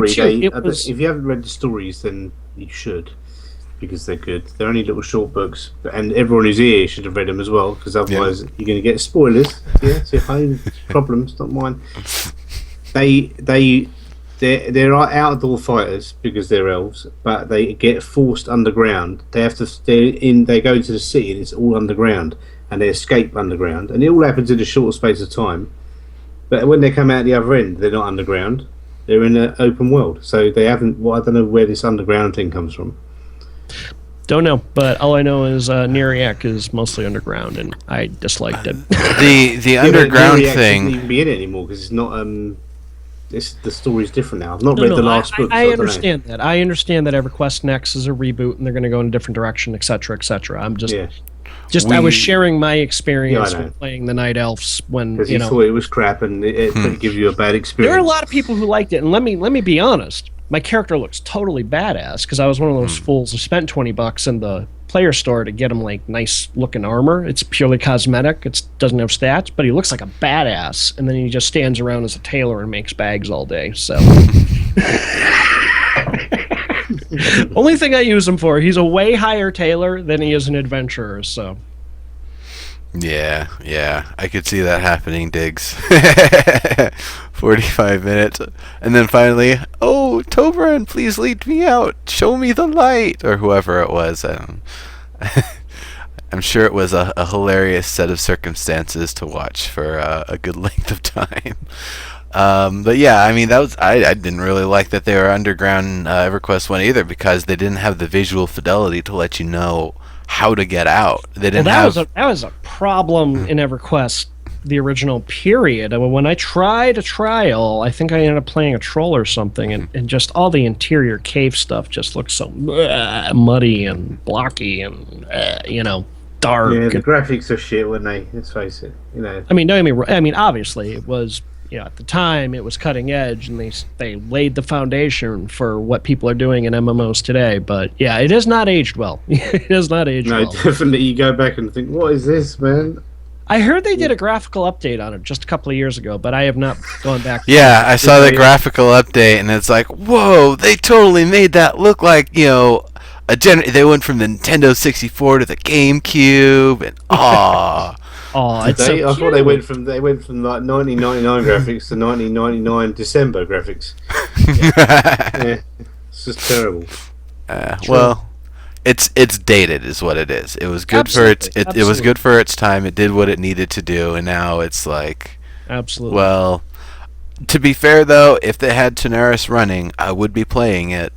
was... if you haven't read the stories, then you should, because they're good. They're only little short books, and everyone who's here should have read them as well, because otherwise you're going to get spoilers. Yeah, it's your own problems, not mine. They're outdoor fighters because they're elves, but they get forced underground. They have to stay in. They go to the city, and it's all underground, and they escape underground, and it all happens in a short space of time. But when they come out the other end, they're not underground. They're in an open world, so they haven't. Well, I don't know where this underground thing comes from. Don't know, but all I know is Neriak is mostly underground, and I disliked it. The underground thing shouldn't even be in it anymore because it's not. The story's different now. I've not read the last book. I understand that. I understand that EverQuest Next is a reboot, and they're going to go in a different direction, etc., etc. I'm just. Yeah. I was sharing my experience with playing the Night Elves when you thought it was crap and it could give you a bad experience. There are a lot of people who liked it, and let me be honest. My character looks totally badass because I was one of those fools who spent $20 in the player store to get him like nice looking armor. It's purely cosmetic. It doesn't have stats, but he looks like a badass. And then he just stands around as a tailor and makes bags all day. So. Only thing I use him for, he's a way higher tailor than he is an adventurer, so. Yeah, I could see that happening, Diggs. 45 minutes, and then finally, oh, Tobran, please lead me out. Show me the light, or whoever it was. I'm sure it was a hilarious set of circumstances to watch for a good length of time. But yeah, I mean, that was I didn't really like that they were underground EverQuest 1 either, because they didn't have the visual fidelity to let you know how to get out. They didn't that was a problem in EverQuest, the original period. I mean, when I tried a trial, I think I ended up playing a troll or something, and just all the interior cave stuff just looked so muddy and blocky and dark. Yeah, the graphics are shit, weren't they? Let's face it. I mean, don't get me wrong. I mean, obviously, it was. At the time, it was cutting edge, and they laid the foundation for what people are doing in MMOs today. But yeah, it has not aged well. It has not aged well. No, definitely. You go back and think, what is this, man? I heard they did a graphical update on it just a couple of years ago, but I have not gone back. Yeah, I saw the graphical update, and it's like, whoa, they totally made that look like, they went from the Nintendo 64 to the GameCube, and it's so I thought they went from like 1999 graphics to 1999 December graphics. Yeah, it's just terrible. Well, it's dated, is what it is. It was good Absolutely. it was good for its time. It did what it needed to do, and now it's like, absolutely. Well, to be fair though, if they had Tenaris running, I would be playing it.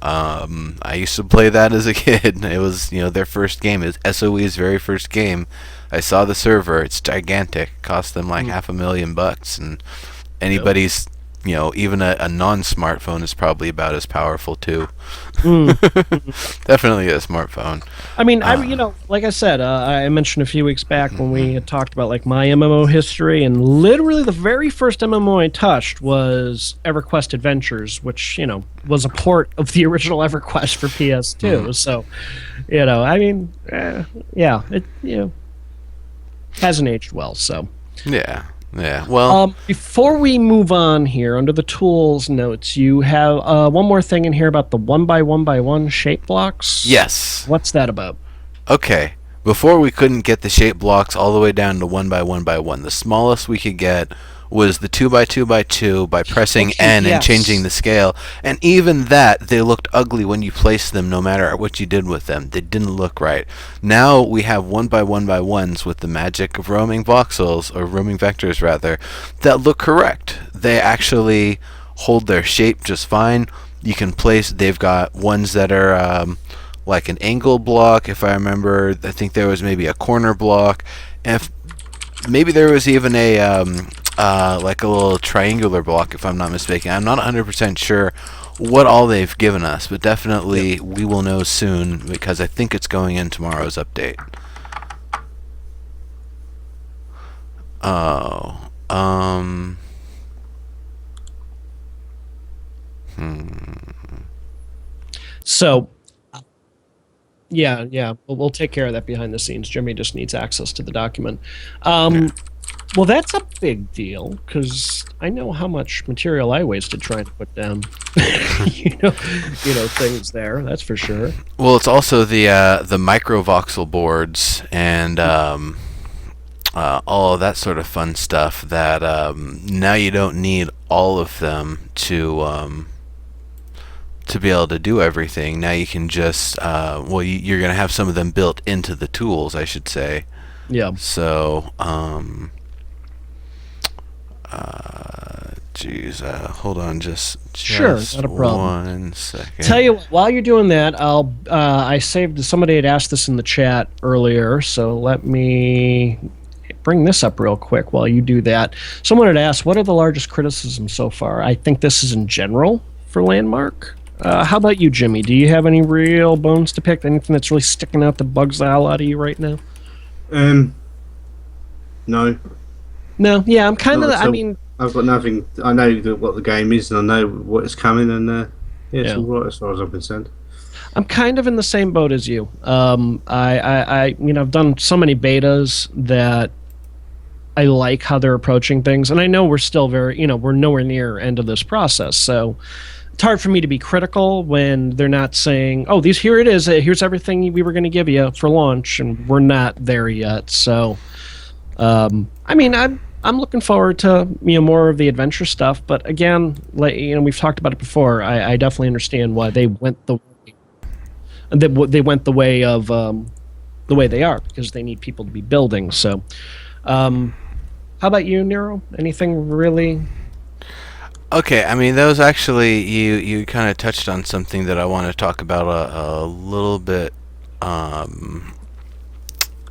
I used to play that as a kid. It was, their first game. Is SOE's very first game. I saw the server. It's gigantic. Cost them like $500,000, and anybody's, even a non-smartphone is probably about as powerful too. Definitely a smartphone. I mean, like I said, I mentioned a few weeks back when we had talked about like my MMO history, and literally the very first MMO I touched was EverQuest Adventures, which was a port of the original EverQuest for PS2. So, I mean, it hasn't aged well. So yeah. Well, before we move on here, under the tools notes, you have one more thing in here about the 1x1x1 shape blocks. Yes. What's that about? Okay. Before, we couldn't get the shape blocks all the way down to 1x1x1. The smallest we could get was the 2x2x2 by pressing N and changing the scale. And even that, they looked ugly when you placed them, no matter what you did with them. They didn't look right. Now we have 1x1x1s with the magic of roaming voxels, or roaming vectors rather, that look correct. They actually hold their shape just fine. You can place, they've got ones that are like an angle block, if I remember. I think there was maybe a corner block. And maybe there was even a like a little triangular block, if I'm not mistaken. I'm not 100% sure what all they've given us, but definitely we will know soon, because I think it's going in tomorrow's update. So, yeah, we'll take care of that behind the scenes. Jimmy just needs access to the document. Well, that's a big deal, because I know how much material I wasted trying to put down, things there. That's for sure. Well, it's also the micro voxel boards and all of that sort of fun stuff that now you don't need all of them to be able to do everything. Now you can just you're going to have some of them built into the tools, I should say. Yeah. So hold on just sure, not a problem. 1 second. Tell you what, while you're doing that, I saved, somebody had asked this in the chat earlier, so let me bring this up real quick while you do that. Someone had asked, what are the largest criticisms so far? I think this is in general for Landmark. How about you, Jimmy? Do you have any real bones to pick? Anything that's really sticking out that bugs the hell out of you right now? No. No, yeah, I'm kind of. I mean, I've got nothing. I know what the game is, and I know what is coming, and it's all right as far as I'm concerned. I'm kind of in the same boat as you. I've done so many betas that I like how they're approaching things, and I know we're still we're nowhere near end of this process, so it's hard for me to be critical when they're not saying, "Oh, here it is. Here's everything we were going to give you for launch," and we're not there yet. So, I'm looking forward to more of the adventure stuff. But again, like we've talked about it before. I definitely understand why they went the way of the way they are, because they need people to be building. So, how about you, Nero? Anything really? Okay, I mean, those actually, you kind of touched on something that I want to talk about a little bit. Um,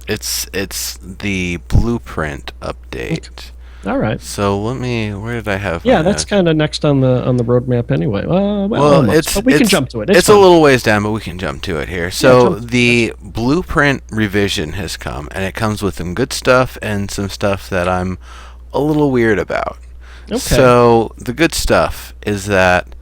it's the blueprint update. All right. So where did I have Yeah, my that's notes? kind of next on the roadmap anyway. Well, Well, almost, but we can jump to it. It's it's a fun. little ways down, but we can jump to it here. Yeah, So jump. the blueprint revision has come, and it comes with some good stuff and some stuff that I'm a little weird about. Okay. So the good stuff is that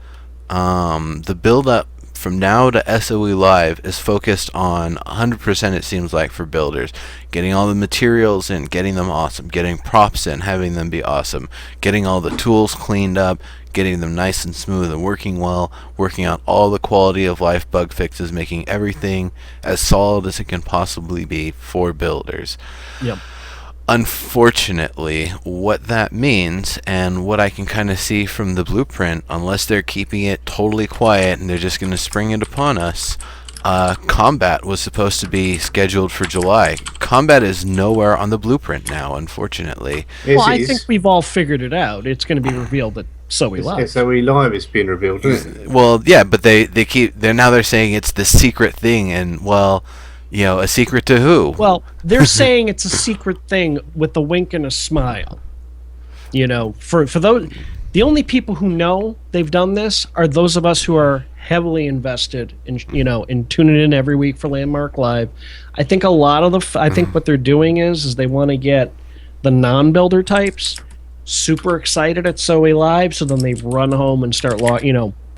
the build up from now to SOE Live is focused on 100%, it seems like, for builders. Getting all the materials in, getting them awesome, getting props in, having them be awesome, getting all the tools cleaned up, getting them nice and smooth and working well, working out all the quality of life bug fixes, making everything as solid as it can possibly be for builders. Yep. Unfortunately, what that means, and what I can kind of see from the blueprint, unless they're keeping it totally quiet and they're just going to spring it upon us, combat was supposed to be scheduled for July. Combat is nowhere on the blueprint now, unfortunately. Yes, Well, it I is. think we've all figured it out. It's going to be revealed at So We Live. SOE Live is being revealed, isn't it? Well, yeah, but they're saying it's the secret thing, and well, a secret to who? Well, they're saying it's a secret thing with a wink and a smile. For those, the only people who know they've done this are those of us who are heavily invested in in tuning in every week for Landmark Live. I think a lot of I think what they're doing is they want to get the non-builder types super excited at So Live, so then they run home and start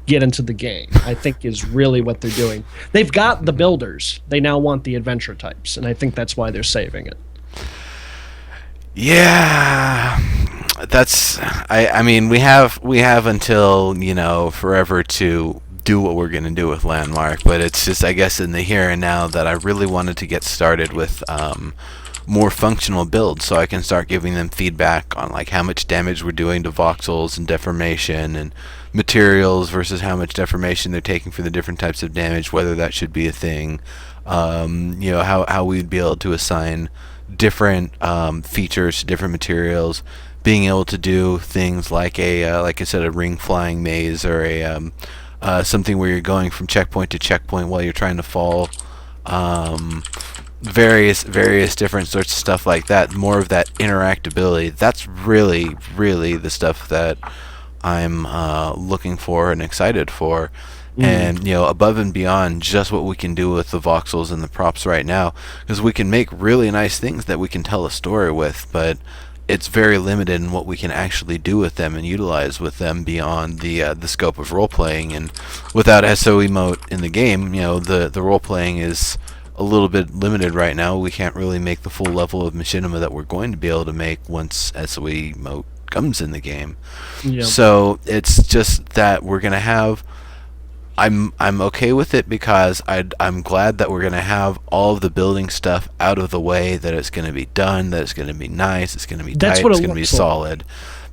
get into the game. I think is really what they're doing. They've got the builders. They now want the adventure types, and I think that's why they're saving it. Yeah, that's. I mean, we have until forever to do what we're gonna do with Landmark, but it's just, I guess, in the here and now that I really wanted to get started with more functional builds, so I can start giving them feedback on like how much damage we're doing to voxels and deformation and materials versus how much deformation they're taking for the different types of damage, whether that should be a thing. How we'd be able to assign different features to different materials, being able to do things like like I said, a ring flying maze, or something where you're going from checkpoint to checkpoint while you're trying to fall. Various different sorts of stuff like that. More of that interactability. That's really the stuff that I'm looking for and excited for. And above and beyond just what we can do with the voxels and the props right now, because we can make really nice things that we can tell a story with, but it's very limited in what we can actually do with them and utilize with them beyond the scope of role playing. And without SOE mode in the game, the role playing is a little bit limited right now. We can't really make the full level of machinima that we're going to be able to make once SOE mode comes in the game. Yeah. So it's just that we're gonna have. I'm okay with it, because I'm glad that we're gonna have all of the building stuff out of the way. That it's gonna be done. That it's gonna be nice. It's gonna be That's tight. what It's it gonna be looks like. solid.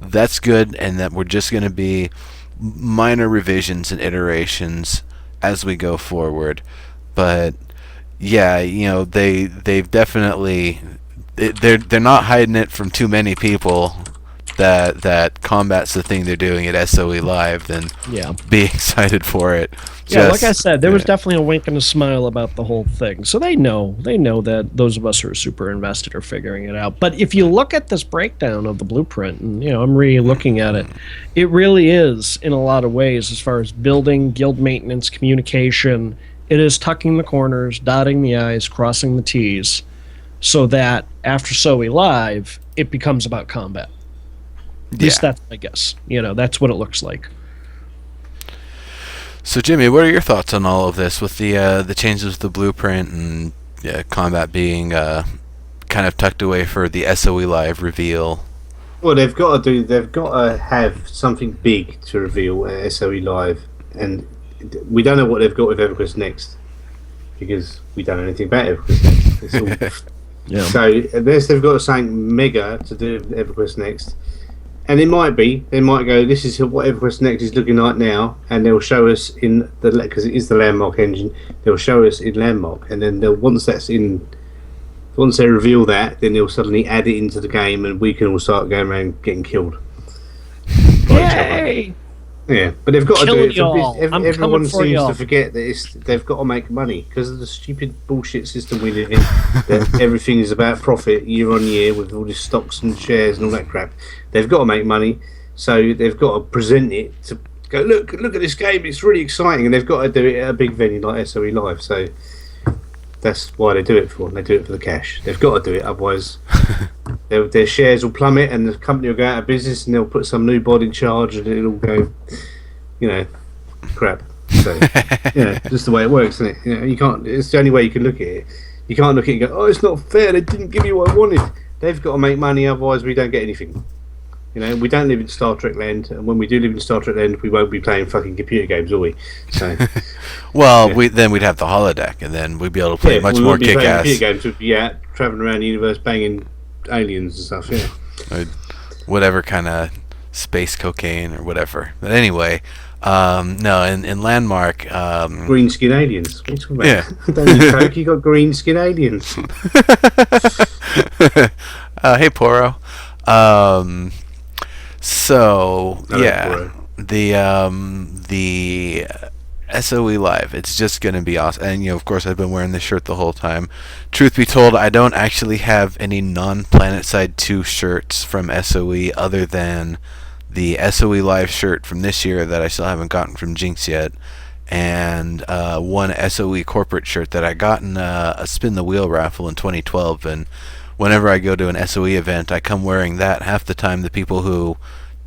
That's good, and that we're just gonna be minor revisions and iterations as we go forward. But yeah, they've definitely they're not hiding it from too many people that combat's the thing they're doing at SOE Live. Then Yeah. be excited for it. Yeah, like I Just- said, there was yeah. definitely a wink and a smile about the whole thing. So they know that those of us who are super invested are figuring it out. But if you look at this breakdown of the blueprint, and I'm re-looking at it, it really is, in a lot of ways, as far as building, guild maintenance, communication, it is tucking the corners, dotting the I's, crossing the T's, so that after So Live, it becomes about combat. At least that's, I guess. That's what it looks like. So Jimmy, what are your thoughts on all of this with the changes to the blueprint and combat being kind of tucked away for the SOE Live reveal? Well, they've got to have something big to reveal at SOE Live, and we don't know what they've got with EverQuest next, because we don't know anything about EverQuest next. It's all Yeah. So unless they've got something mega to do with EverQuest Next, and it might be, they might go, this is what EverQuest Next is looking like now, and they'll show us in the, because it is the Landmark engine, they'll show us in Landmark, and then they'll, once they reveal that, then they'll suddenly add it into the game, and we can all start going around getting killed. Yay! Yeah, but they've got to do it. Everyone seems to forget that they've got to make money because of the stupid bullshit system we live in. That everything is about profit year on year with all these stocks and shares and all that crap. They've got to make money, so they've got to present it to go. Look at this game. It's really exciting, and they've got to do it at a big venue like SOE Live. So that's why they do it for. They do it for the cash. They've got to do it, otherwise their shares will plummet and the company will go out of business, and they'll put some new bod in charge, and it'll go, crap. So just the way it works, isn't it? You can't. It's the only way you can look at it. You can't look at it and go, "Oh, it's not fair. They didn't give you what I wanted." They've got to make money, otherwise we don't get anything. We don't live in Star Trek land, and when we do live in Star Trek land, we won't be playing fucking computer games, will we? So, well, then we'd have the holodeck, and then we'd be able to play much more kick-ass. Computer games would be out traveling around the universe, banging aliens and stuff. Yeah, or whatever kind of space cocaine or whatever. But anyway, no, in Landmark, green skin aliens. What are you talking about? Yeah, don't need coke. You got green skin aliens. Hey, Poro. So yeah, the SOE Live, it's just gonna be awesome. And of course, I've been wearing this shirt the whole time. Truth be told, I don't actually have any non-PlanetSide 2 shirts from SOE other than the SOE Live shirt from this year that I still haven't gotten from Jinx yet, and one SOE corporate shirt that I got in a Spin the Wheel raffle in 2012. And whenever I go to an SOE event, I come wearing that. Half the time, the people who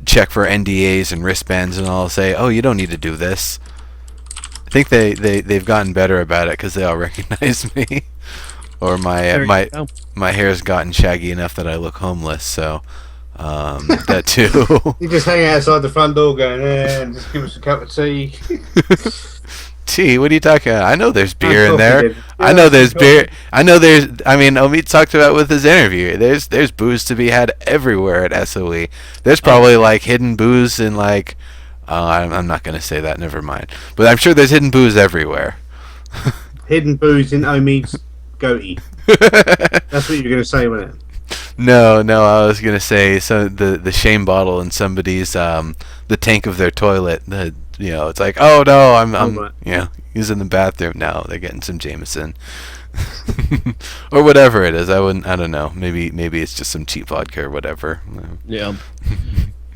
check for NDAs and wristbands and all say, "Oh, you don't need to do this." I think they've gotten better about it because they all recognize me, or my hair's gotten shaggy enough that I look homeless. So that too. You just hang outside the front door, going, and just give us a cup of tea. Tea? What are you talking about? I know there's beer in there. I know there's beer. I mean, Omid talked about with his interview. There's booze to be had everywhere at SOE. There's probably like hidden booze in like. I'm not gonna say that. Never mind. But I'm sure there's hidden booze everywhere. Hidden booze in Omid's goatee. That's what you're gonna say, wasn't it? No, I was gonna say the shame bottle in somebody's the tank of their toilet. It's like, oh no, I'm using the bathroom now. They're getting some Jameson, or whatever it is. I don't know. Maybe it's just some cheap vodka or whatever. Yeah.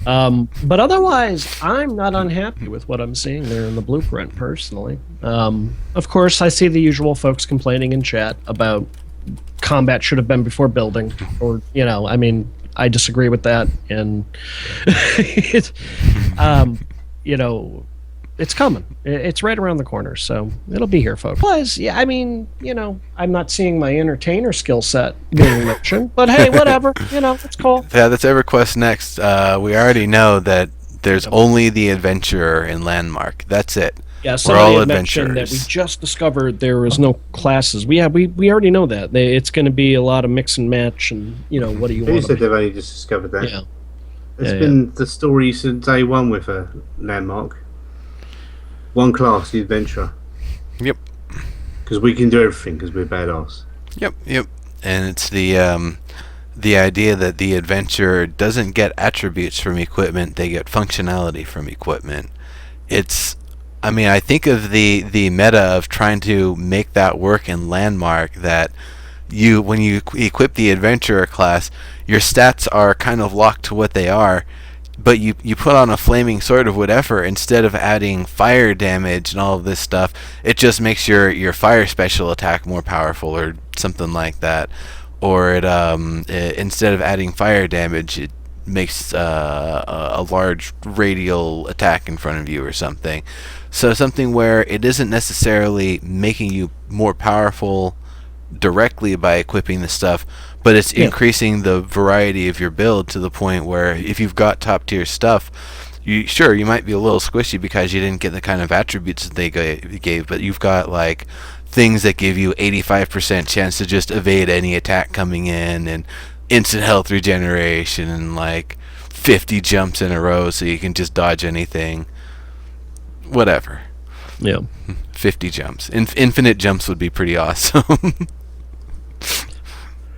But otherwise, I'm not unhappy with what I'm seeing there in the blueprint, personally. Of course, I see the usual folks complaining in chat about combat should have been before building, or I mean, I disagree with that, and it's coming. It's right around the corner, so it'll be here, folks. Plus, yeah, I mean, I'm not seeing my entertainer skill set being mentioned, but hey, whatever, it's cool. Yeah, that's EverQuest Next. We already know that there's only the adventurer in Landmark. That's it. Yeah, somebody had mentioned that we just discovered there was no classes. We already know that. It's going to be a lot of mix and match, and what do you want? Who said they've only just discovered that? Yeah. It's been the story since day one with a Landmark. One class, the adventurer. Yep. Because we can do everything because we're badass. Yep. And it's the idea that the adventurer doesn't get attributes from equipment; they get functionality from equipment. I think of the meta of trying to make that work in Landmark, that when you equip the adventurer class, your stats are kind of locked to what they are, but you put on a flaming sword of whatever, instead of adding fire damage and all of this stuff, it just makes your fire special attack more powerful or something like that. Or instead of adding fire damage, it makes a large radial attack in front of you or something. So something where it isn't necessarily making you more powerful directly by equipping the stuff, but it's increasing the variety of your build to the point where if you've got top tier stuff, you might be a little squishy because you didn't get the kind of attributes that they gave, but you've got like things that give you 85% chance to just evade any attack coming in, and instant health regeneration, and like 50 jumps in a row so you can just dodge anything. Whatever. Yeah. 50 jumps. Infinite jumps would be pretty awesome.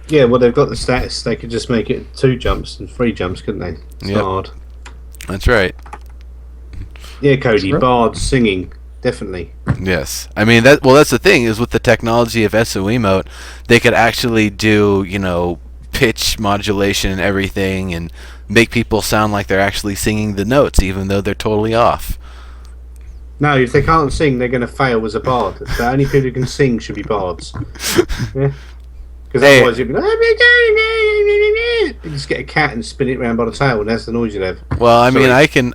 Yeah, well, they've got the stats. They could just make it 2 jumps and 3 jumps, couldn't they? It's Yep. hard. That's right. Yeah, Cody, Sure. bards singing, definitely. Yes. I mean, that's the thing, is with the technology of SO emote, they could actually do, pitch modulation and everything, and make people sound like they're actually singing the notes, even though they're totally off. No, if they can't sing, they're going to fail as a bard. The only people who can sing should be bards. Yeah. Because otherwise you'd be like, you just get a cat and spin it around by the tail, and that's the noise you'd have. Well, I mean, I can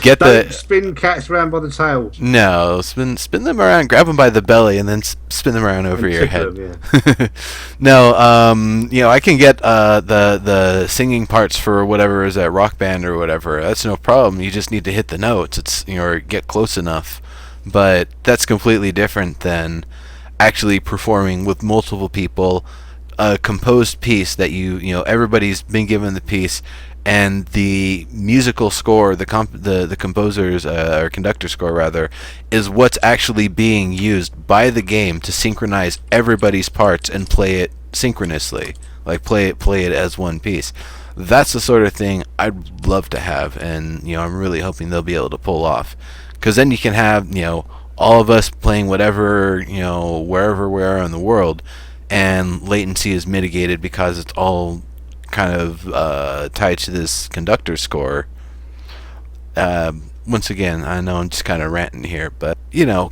get Don't the spin cats around by the tail. no spin them around, grab them by the belly, and then spin them around over And your tickle head. them, yeah. No, I can get the singing parts for whatever is at Rock Band or whatever. That's no problem. You just need to hit the notes. It's or get close enough. But that's completely different than actually performing with multiple people a composed piece that everybody's been given the piece, and the musical score, the composer's or conductor score rather, is what's actually being used by the game to synchronize everybody's parts and play it synchronously, like play it as one piece. That's the sort of thing I'd love to have, and I'm really hoping they'll be able to pull off, because then you can have all of us playing whatever wherever we are in the world, and latency is mitigated because it's all kind of tied to this conductor score. Once again, I know I'm just kind of ranting here, but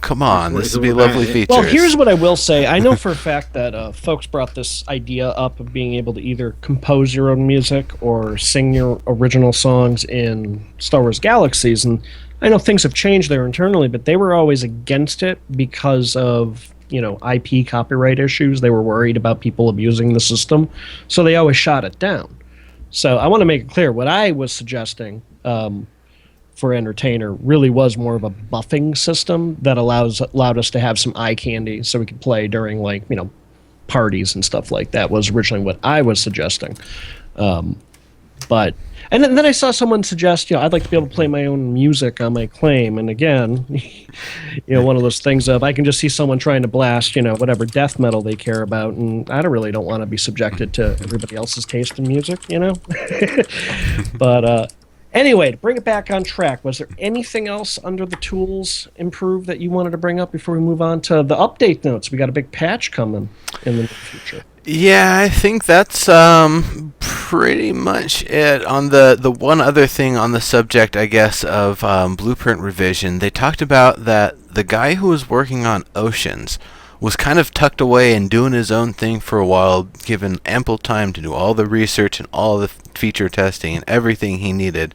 come on, this would be lovely features. Well, here's what I will say. I know for a fact that folks brought this idea up of being able to either compose your own music or sing your original songs in Star Wars Galaxies, and I know things have changed there internally, but they were always against it because of IP copyright issues. They were worried about people abusing the system, so they always shot it down. So I want to make it clear, what I was suggesting for Entertainer really was more of a buffing system that allowed us to have some eye candy so we could play during parties and stuff like that, was originally what I was suggesting. But and then I saw someone suggest, I'd like to be able to play my own music on my claim. And again, one of those things of, I can just see someone trying to blast, whatever death metal they care about, and I don't want to be subjected to everybody else's taste in music, But anyway, to bring it back on track, was there anything else under the tools improved that you wanted to bring up before we move on to the update notes? We got a big patch coming in the near future. Yeah, I think that's pretty much it. On the one other thing on the subject, I guess, of blueprint revision, they talked about that the guy who was working on Oceans was kind of tucked away and doing his own thing for a while, given ample time to do all the research and all the feature testing and everything he needed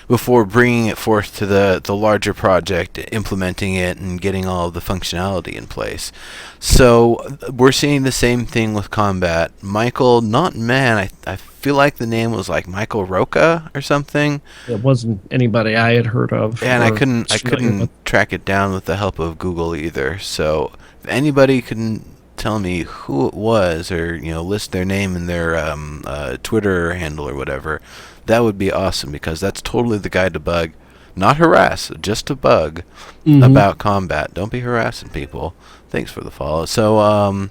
before bringing it forth to the larger project, implementing it and getting all of the functionality in place. So we're seeing the same thing with combat. Michael, I feel like the name was like Michael Roca or something. It wasn't anybody I had heard of. And I couldn't track it down with the help of Google either. So if anybody can tell me who it was, or list their name and their Twitter handle or whatever, that would be awesome, because that's totally the guy to bug, not harass, just to bug about combat. Don't be harassing people. Thanks for the follow. So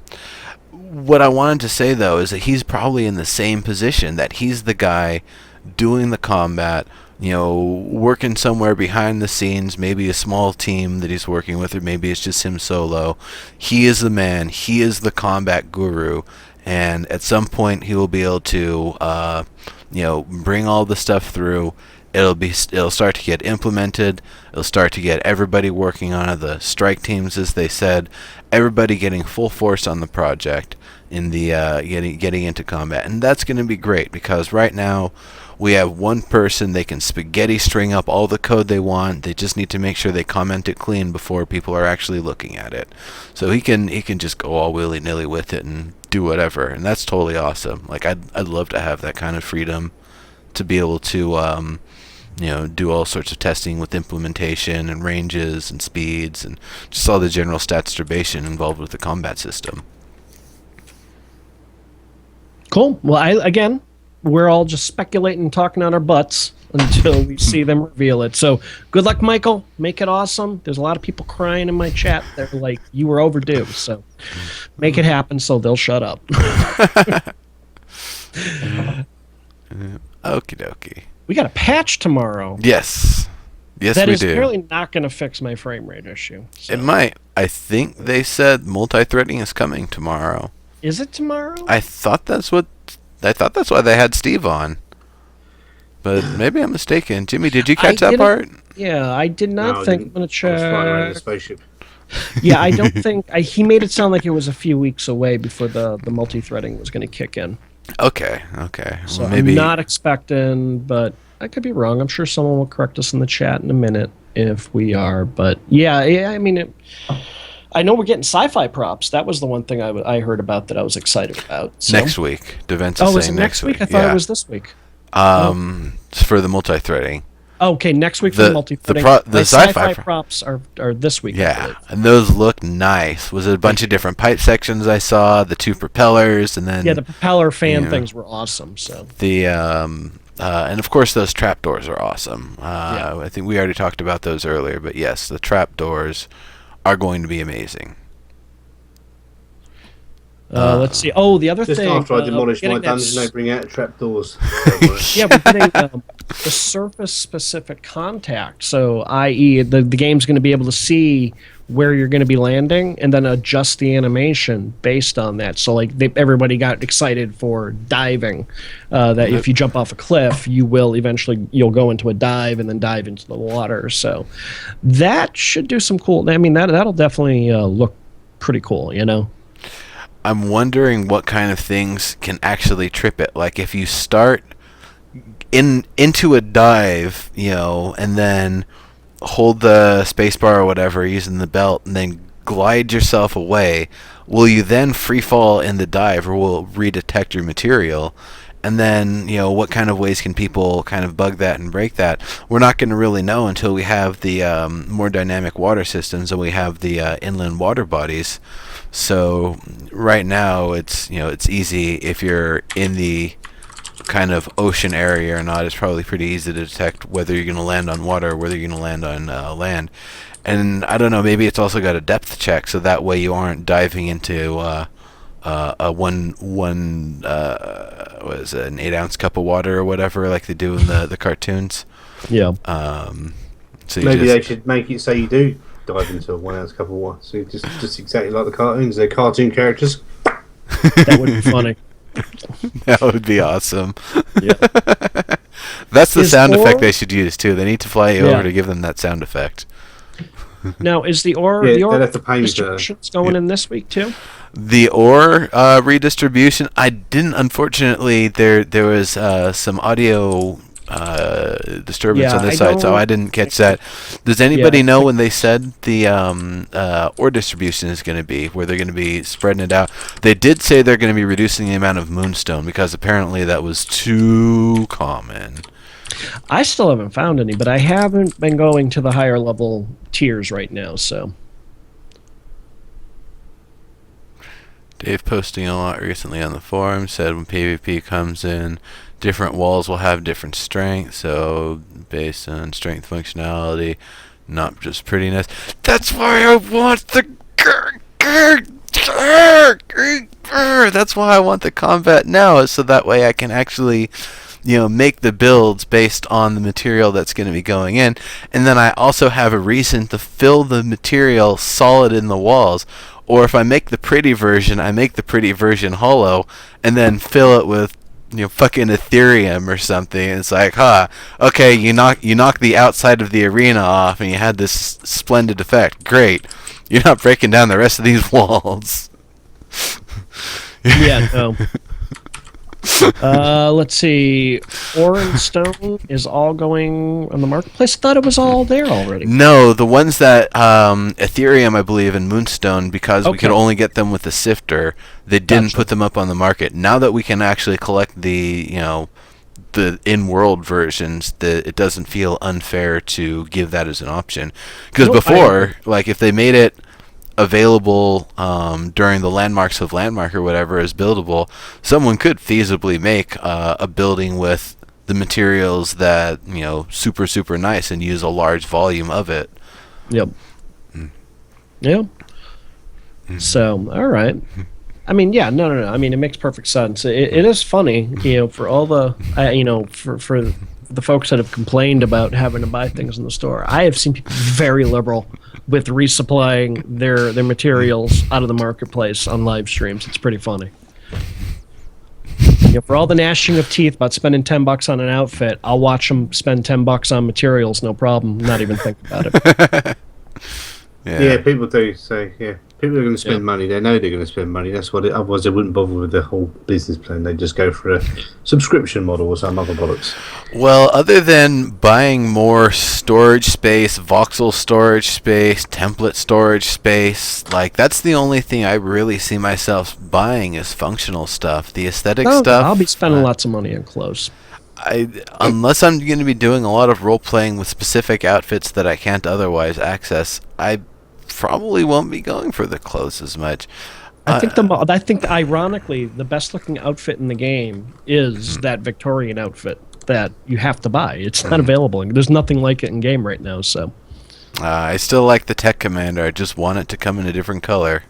what I wanted to say though is that he's probably in the same position, that he's the guy doing the combat, working somewhere behind the scenes, maybe a small team that he's working with, or maybe it's just him solo. He is the man. He is the combat guru, and at some point he will be able to, bring all the stuff through. It'll start to get implemented. It'll start to get everybody working on it. The strike teams, as they said, everybody getting full force on the project in the getting into combat, and that's going to be great, because right now we have one person. They can spaghetti string up all the code they want. They just need to make sure they comment it clean before people are actually looking at it. So he can just go all willy-nilly with it and do whatever, and that's totally awesome. Like I'd love to have that kind of freedom to be able to do all sorts of testing with implementation and ranges and speeds and just all the general stat distribution involved with the combat system. Cool. Well, we're all just speculating and talking out our butts until we see them reveal it. So good luck, Michael. Make it awesome. There's a lot of people crying in my chat. They're like, you were overdue. So make it happen so they'll shut up. Okie dokie. We got a patch tomorrow. Yes, we do. That is clearly not going to fix my frame rate issue. So. It might. I think they said multi-threading is coming tomorrow. Is it tomorrow? I thought that's why they had Steve on. But maybe I'm mistaken. Jimmy, did you catch that part? Yeah, I did not think. I'm going to check. I was flying around in a spaceship. Yeah, I don't think... he made it sound like it was a few weeks away before the multi-threading was going to kick in. Okay. So well, maybe... I'm not expecting, but I could be wrong. I'm sure someone will correct us in the chat in a minute if we are. But yeah, I mean... I know we're getting sci-fi props. That was the one thing I heard about that I was excited about. So. Next week. Devents is is saying it next week? I thought it was this week. For the multi-threading. Okay, next week for the multi-threading. The sci-fi props are this week. Yeah, and those look nice. Was it a bunch of different pipe sections I saw, the 2 propellers, and then... Yeah, the propeller fan things were awesome. So the and of course those trapdoors are awesome. I think we already talked about those earlier, but yes, the trapdoors are going to be amazing. Let's see. Oh, the other just thing. Just after I demolished my dungeon, they bring out trapdoors. Yeah, we're getting the surface-specific contact. So, i.e., the game's going to be able to see where you're going to be landing and then adjust the animation based on that. So, like, everybody got excited for diving. That if you jump off a cliff, you'll go into a dive and then dive into the water. So, that should do some cool. I mean, that'll definitely look pretty cool. I'm wondering what kind of things can actually trip it. Like if you start into a dive, and then hold the spacebar or whatever using the belt, and then glide yourself away, will you then free fall in the dive, or will it redetect your material? And then, what kind of ways can people kind of bug that and break that? We're not going to really know until we have the more dynamic water systems and we have the inland water bodies. So right now, it's easy if you're in the kind of ocean area or not. It's probably pretty easy to detect whether you're going to land on water or whether you're going to land on land. And I don't know, maybe it's also got a depth check, so that way you aren't diving into an 8-ounce cup of water or whatever, like they do in the cartoons. Yeah. So maybe they should make it so you do dive into a 1-ounce cup of water. So just exactly like the cartoons. They're cartoon characters. That would be funny. That would be awesome. Yeah. That's the sound effect they should use too. They need to fly you over to give them that sound effect. Now, is the ore distributions going in this week too? The ore redistribution, I didn't. Unfortunately, there was some audio disturbance on this side, so I didn't catch that. Does anybody know when they said the ore distribution is going to be, where they're going to be spreading it out? They did say they're going to be reducing the amount of moonstone because apparently that was too common. I still haven't found any, but I haven't been going to the higher level tiers right now, so. Dave posting a lot recently on the forum said when PvP comes in, different walls will have different strength, so based on strength functionality, not just prettiness. That's why I want the that's why I want the combat now, so that way I can actually make the builds based on the material that's going to be going in, and then I also have a reason to fill the material solid in the walls. Or if I make the pretty version, I make the pretty version hollow, and then fill it with fucking Ethereum or something. It's like, okay, you knock the outside of the arena off, and you had this splendid effect. Great, you're not breaking down the rest of these walls. Yeah, no. Let's see. Ore and stone is all going on the marketplace. I thought it was all there already. No, the ones that Ethereum, I believe, and Moonstone, because we could only get them with the sifter, they didn't put them up on the market. Now that we can actually collect the the in-world versions, that it doesn't feel unfair to give that as an option. Because before, like if they made it available during the landmarks of Landmark or whatever as buildable, someone could feasibly make a building with the materials that, super, super nice and use a large volume of it. Yep. Yeah. So, all right. I mean, yeah, no. I mean, it makes perfect sense. It is funny, for all the, for the folks that have complained about having to buy things in the store. I have seen people very liberal with resupplying their materials out of the marketplace on live streams. It's pretty funny. For all the gnashing of teeth about spending $10 on an outfit, I'll watch them spend $10 on materials, no problem. Not even think about it. Yeah, people do say, people are going to spend money. They know they're going to spend money. That's what otherwise they wouldn't bother with the whole business plan. They just go for a subscription model or some other products. Well, other than buying more storage space, voxel storage space, template storage space, like that's the only thing I really see myself buying is functional stuff. The aesthetic stuff. I'll be spending lots of money on clothes. Unless I'm going to be doing a lot of role playing with specific outfits that I can't otherwise access, I probably won't be going for the clothes as much. I think ironically the best looking outfit in the game is that Victorian outfit that you have to buy. It's not available. There's nothing like it in game right now. So I still like the Tech Commander. I just want it to come in a different color.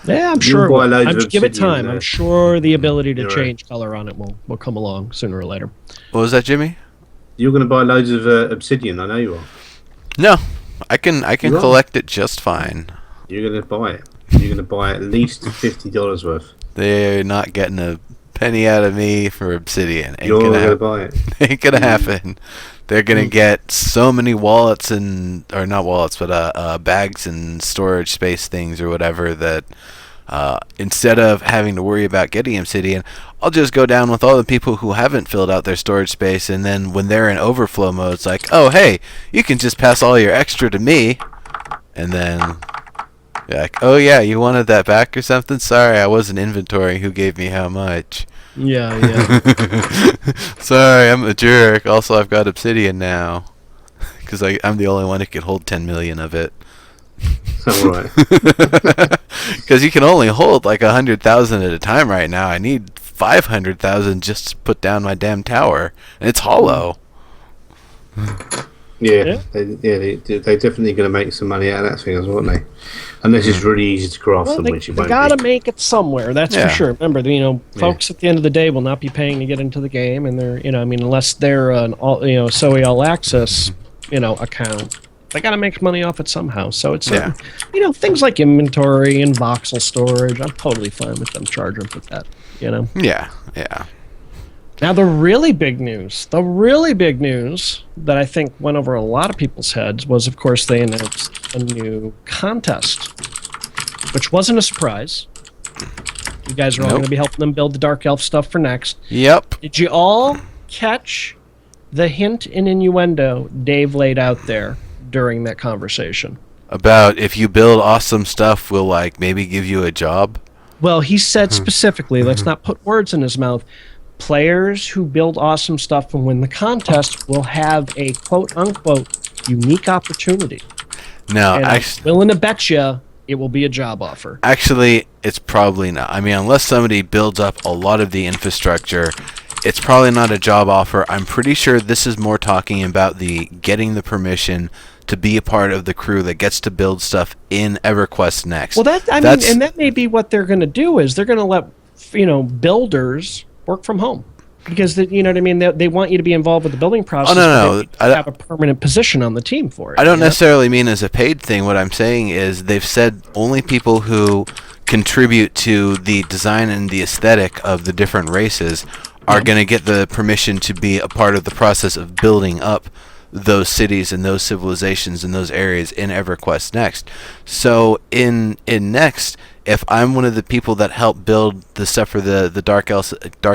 Yeah, I'm sure. Give it time. I'm sure the ability to change color on it will come along sooner or later. What was that, Jimmy? You're going to buy loads of obsidian. I know you are. No, I can collect it just fine. You're going to buy it. You're going to buy at least $50 worth. They're not getting a penny out of me for obsidian. You're going to buy it. Ain't gonna happen. They're gonna get so many wallets or not wallets, but bags and storage space things or whatever that instead of having to worry about getting obsidian, I'll just go down with all the people who haven't filled out their storage space, and then when they're in overflow mode, it's like, oh hey, you can just pass all your extra to me, and then you're like, oh yeah, you wanted that back or something? Sorry, I wasn't inventorying who gave me how much. Yeah. Sorry, I'm a jerk. Also, I've got obsidian now. Because I'm the only one who can hold 10 million of it. Alright. Because you can only hold like 100,000 at a time right now. I need 500,000 just to put down my damn tower. And it's hollow. Yeah, they're definitely going to make some money out of that thing, aren't they? Unless it's really easy to craft them, which it won't be. They got to make it somewhere, that's for sure. Remember, folks at the end of the day will not be paying to get into the game, and they're, unless they're an SOE All Access, account, they got to make money off it somehow. So it's, things like inventory and voxel storage, I'm totally fine with them charging for that, Yeah. Now, the really big news that I think went over a lot of people's heads was, of course, they announced a new contest, which wasn't a surprise. You guys are all going to be helping them build the Dark Elf stuff for next. Yep. Did you all catch the hint and innuendo Dave laid out there during that conversation? About if you build awesome stuff, we'll, maybe give you a job? Well, he said specifically, let's not put words in his mouth, players who build awesome stuff and win the contest will have a quote-unquote unique opportunity. No, I'm willing to bet you it will be a job offer. Actually, it's probably not. I mean, unless somebody builds up a lot of the infrastructure, it's probably not a job offer. I'm pretty sure this is more talking about the getting the permission to be a part of the crew that gets to build stuff in EverQuest Next. Well, that may be what they're going to do is they're going to let builders work from home, because you know what I mean. They want you to be involved with the building process. Oh, no. I have a permanent position on the team for it. I don't necessarily mean as a paid thing. What I'm saying is they've said only people who contribute to the design and the aesthetic of the different races are going to get the permission to be a part of the process of building up those cities and those civilizations and those areas in EverQuest Next. So in Next, if I'm one of the people that help build the stuff for the Dark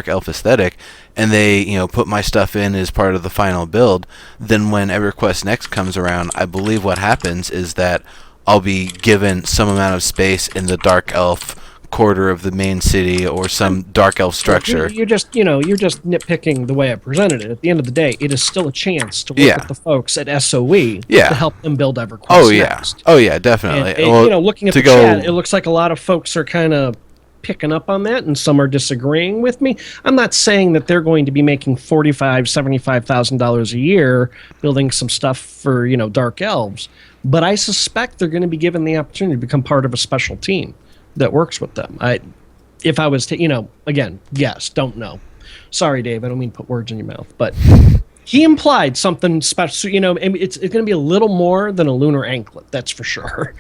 Elf aesthetic, and they put my stuff in as part of the final build, then when EverQuest Next comes around, I believe what happens is that I'll be given some amount of space in the Dark Elf quarter of the main city or some dark elf structure. You're just nitpicking the way I presented it. At the end of the day, it is still a chance to work Yeah. with the folks at SOE Yeah. to help them build EverQuest Oh yeah, next. oh yeah, definitely. And, looking at the chat, it looks like a lot of folks are kind of picking up on that, and some are disagreeing with me. I'm not saying that they're going to be making $75,000 a year building some stuff for dark elves, but I suspect they're going to be given the opportunity to become part of a special team that works with them. If I was to, again, yes, don't know. Sorry, Dave, I don't mean to put words in your mouth, but he implied something special. It's going to be a little more than a lunar anklet, that's for sure.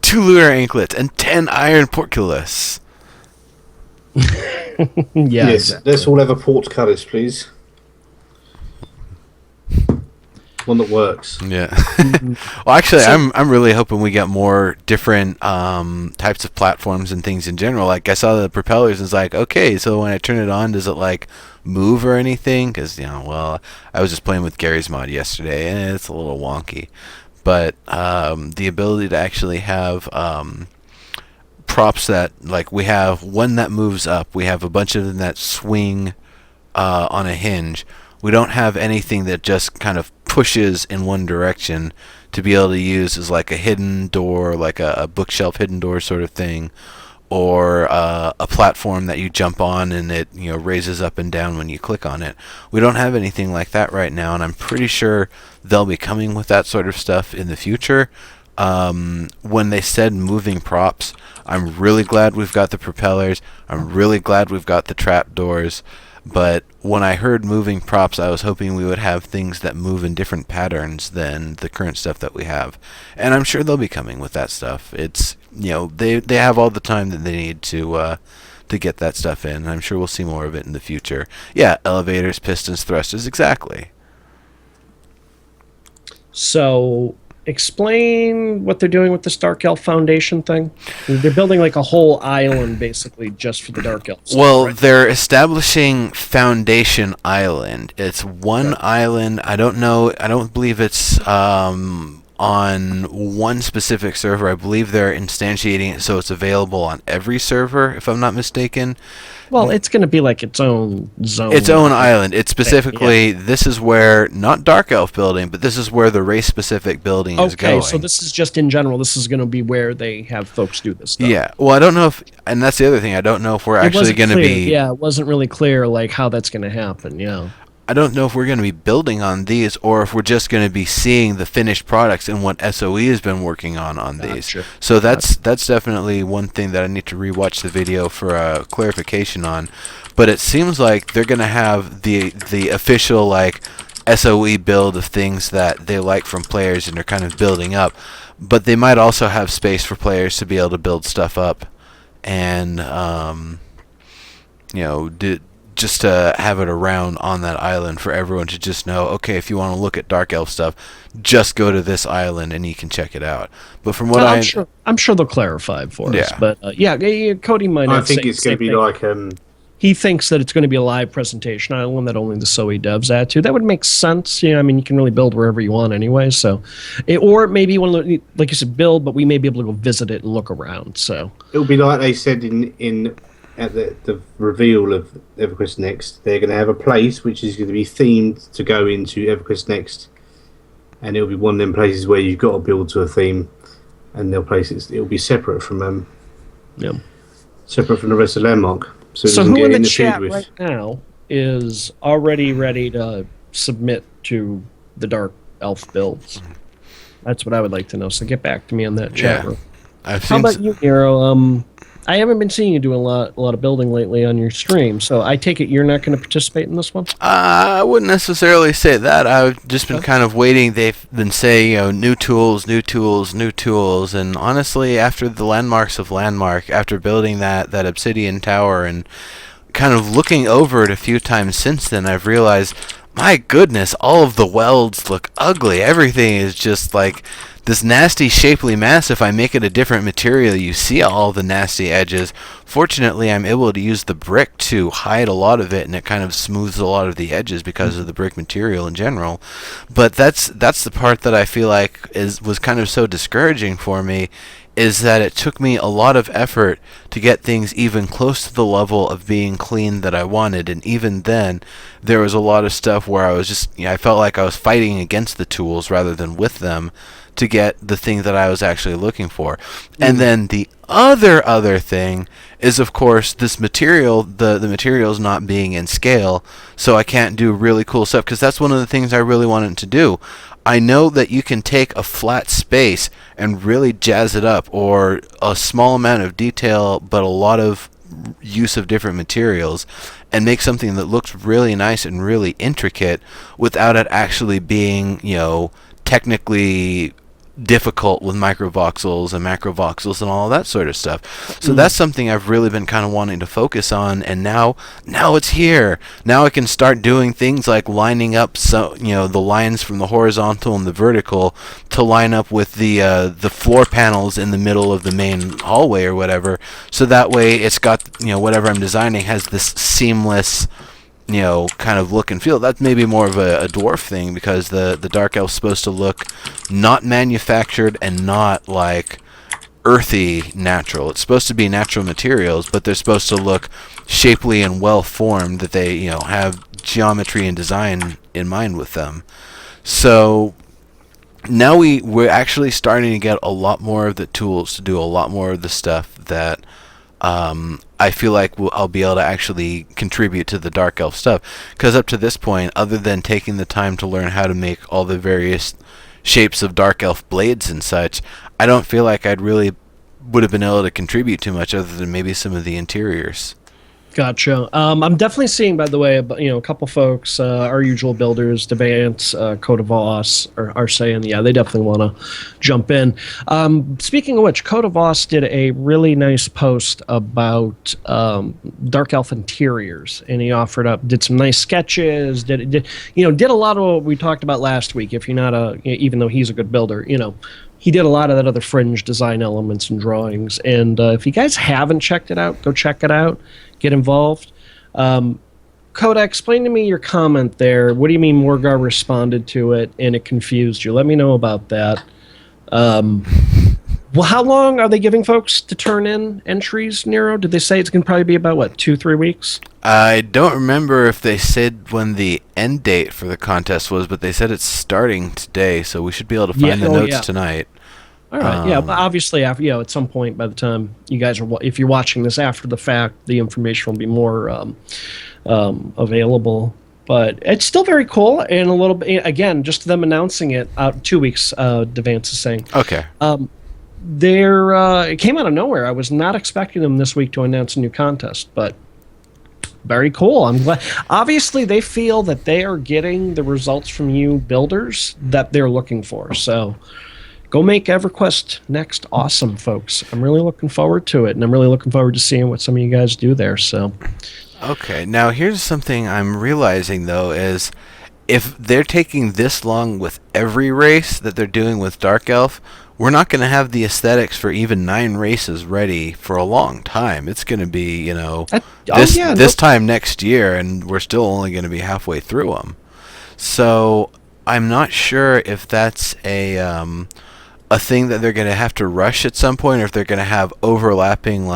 2 lunar anklets and 10 iron portcullis. Yeah. Yes, exactly. let's all have a portcullis, please. One that works. Yeah. Well, actually, I'm really hoping we get more different types of platforms and things in general. Like I saw the propellers, and it's like, okay, so when I turn it on, does it like move or anything? Because I was just playing with Gary's mod yesterday, and it's a little wonky. But the ability to actually have props that, like, we have one that moves up, we have a bunch of them that swing on a hinge. We don't have anything that just kind of pushes in one direction to be able to use as like a hidden door, like a bookshelf hidden door sort of thing, or a platform that you jump on and it raises up and down when you click on it. We don't have anything like that right now, and I'm pretty sure they'll be coming with that sort of stuff in the future. When they said moving props, I'm really glad we've got the propellers. I'm really glad we've got the trap doors. But when I heard moving props, I was hoping we would have things that move in different patterns than the current stuff that we have. And I'm sure they'll be coming with that stuff. It's, they have all the time that they need to get that stuff in. I'm sure we'll see more of it in the future. Yeah, elevators, pistons, thrusters, exactly. So explain what they're doing with this Dark Elf Foundation thing. They're building like a whole island basically just for the Dark Elves. Well, right? They're establishing Foundation Island. It's one island. I don't know. I don't believe it's on one specific server. I believe they're instantiating it so it's available on every server, if I'm not mistaken. Well, it's going to be like its own zone. Its own island. It's specifically, this is where, not Dark Elf building, but this is where the race-specific building is going. Okay, so this is just in general. This is going to be where they have folks do this stuff. Yeah. Well, I don't know if, and that's the other thing, I don't know if we're actually going to be... Yeah, it wasn't really clear like how that's going to happen, yeah. I don't know if we're going to be building on these or if we're just going to be seeing the finished products and what SOE has been working on these. So that's definitely one thing that I need to rewatch the video for clarification on. But it seems like they're going to have the official like SOE build of things that they like from players and they're kind of building up. But they might also have space for players to be able to build stuff up and just to have it around on that island for everyone to just know, okay, if you want to look at Dark Elf stuff, just go to this island and you can check it out. But from what I'm sure they'll clarify for us. But Cody might. I think it's going to be like he thinks that it's going to be a live presentation island that only the SOE devs add to. That would make sense. I mean, you can really build wherever you want anyway. So, or maybe you want to, like you said, build, but we may be able to go visit it and look around. So it'll be like they said in at the reveal of EverQuest Next. They're going to have a place which is going to be themed to go into EverQuest Next, and it'll be one of them places where you've got to build to a theme, and they'll place it. It'll be separate from separate from the rest of Landmark. So who in the chat right now is already ready to submit to the Dark Elf builds? That's what I would like to know. So get back to me on that chat room. How about you, Nero? I haven't been seeing you doing a lot of building lately on your stream, so I take it you're not going to participate in this one? I wouldn't necessarily say that. I've just been kind of waiting. They've been saying, new tools, new tools, new tools, and honestly, after the landmarks of Landmark, after building that obsidian tower and kind of looking over it a few times since then, I've realized, my goodness, all of the welds look ugly. Everything is just like this nasty shapely mass. If I make it a different material, you see all the nasty edges. Fortunately, I'm able to use the brick to hide a lot of it, and it kind of smooths a lot of the edges because of the brick material in general. But that's the part that I feel like was kind of so discouraging for me, is that it took me a lot of effort to get things even close to the level of being clean that I wanted, and even then there was a lot of stuff where I was just, I felt like I was fighting against the tools rather than with them to get the thing that I was actually looking for. And then the other thing is, of course, this material, the materials not being in scale, so I can't do really cool stuff, because that's one of the things I really wanted to do. I know that you can take a flat space and really jazz it up, or a small amount of detail but a lot of use of different materials, and make something that looks really nice and really intricate without it actually being, technically difficult with microvoxels and macrovoxels and all that sort of stuff. So that's something I've really been kind of wanting to focus on, and now it's here. Now I can start doing things like lining up the lines from the horizontal and the vertical to line up with the floor panels in the middle of the main hallway or whatever. So that way it's got, whatever I'm designing has this seamless kind of look and feel. That's maybe more of a dwarf thing, because the Dark Elf's supposed to look not manufactured and not like earthy natural. It's supposed to be natural materials, but they're supposed to look shapely and well formed, that they, have geometry and design in mind with them. So now we're actually starting to get a lot more of the tools to do a lot more of the stuff that I feel like I'll be able to actually contribute to the Dark Elf stuff. Because up to this point, other than taking the time to learn how to make all the various shapes of Dark Elf blades and such, I don't feel like I'd really would have been able to contribute too much other than maybe some of the interiors. Gotcha. I'm definitely seeing, by the way, a couple folks, our usual builders, Devance, Coda Voss, are saying, yeah, they definitely want to jump in. Speaking of which, Coda Voss did a really nice post about Dark Elf interiors, and he did some nice sketches, did a lot of what we talked about last week. If you're not even though he's a good builder, he did a lot of that other fringe design elements and drawings. And if you guys haven't checked it out, go check it out. Get involved. Coda, explain to me your comment there. What do you mean Morgar responded to it and it confused you? Let me know about that. Well, how long are they giving folks to turn in entries, Nero? Did they say it's going to probably be about, 2-3 weeks? I don't remember if they said when the end date for the contest was, but they said it's starting today, so we should be able to find the notes tonight. All right, but obviously, after, at some point, by the time you guys if you're watching this after the fact, the information will be more available. But it's still very cool, and a little bit, again, just them announcing it out 2 weeks, Devance is saying. Okay. It came out of nowhere. I was not expecting them this week to announce a new contest, but very cool. I'm glad. Obviously, they feel that they are getting the results from you builders that they're looking for, so go make EverQuest next awesome, folks. I'm really looking forward to it, and I'm really looking forward to seeing what some of you guys do there. So, okay, now here's something I'm realizing, though, is if they're taking this long with every race that they're doing with Dark Elf, we're not going to have the aesthetics for even 9 races ready for a long time. It's going to be, this time next year, and we're still only going to be halfway through them. So I'm not sure if that's a thing that they're going to have to rush at some point, or if they're going to have overlapping,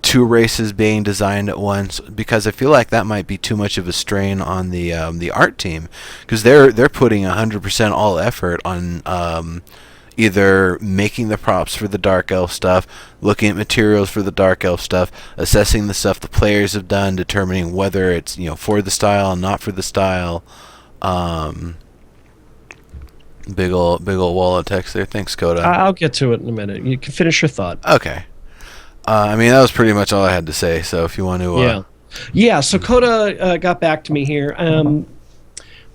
2 races being designed at once, because I feel like that might be too much of a strain on the art team, because they're putting 100% all effort on either making the props for the Dark Elf stuff, looking at materials for the Dark Elf stuff, assessing the stuff the players have done, determining whether it's for the style and not for the style. Big ol' wall of text there. Thanks, Coda. I'll get to it in a minute. You can finish your thought. Okay. That was pretty much all I had to say. So if you want to, So Coda got back to me here.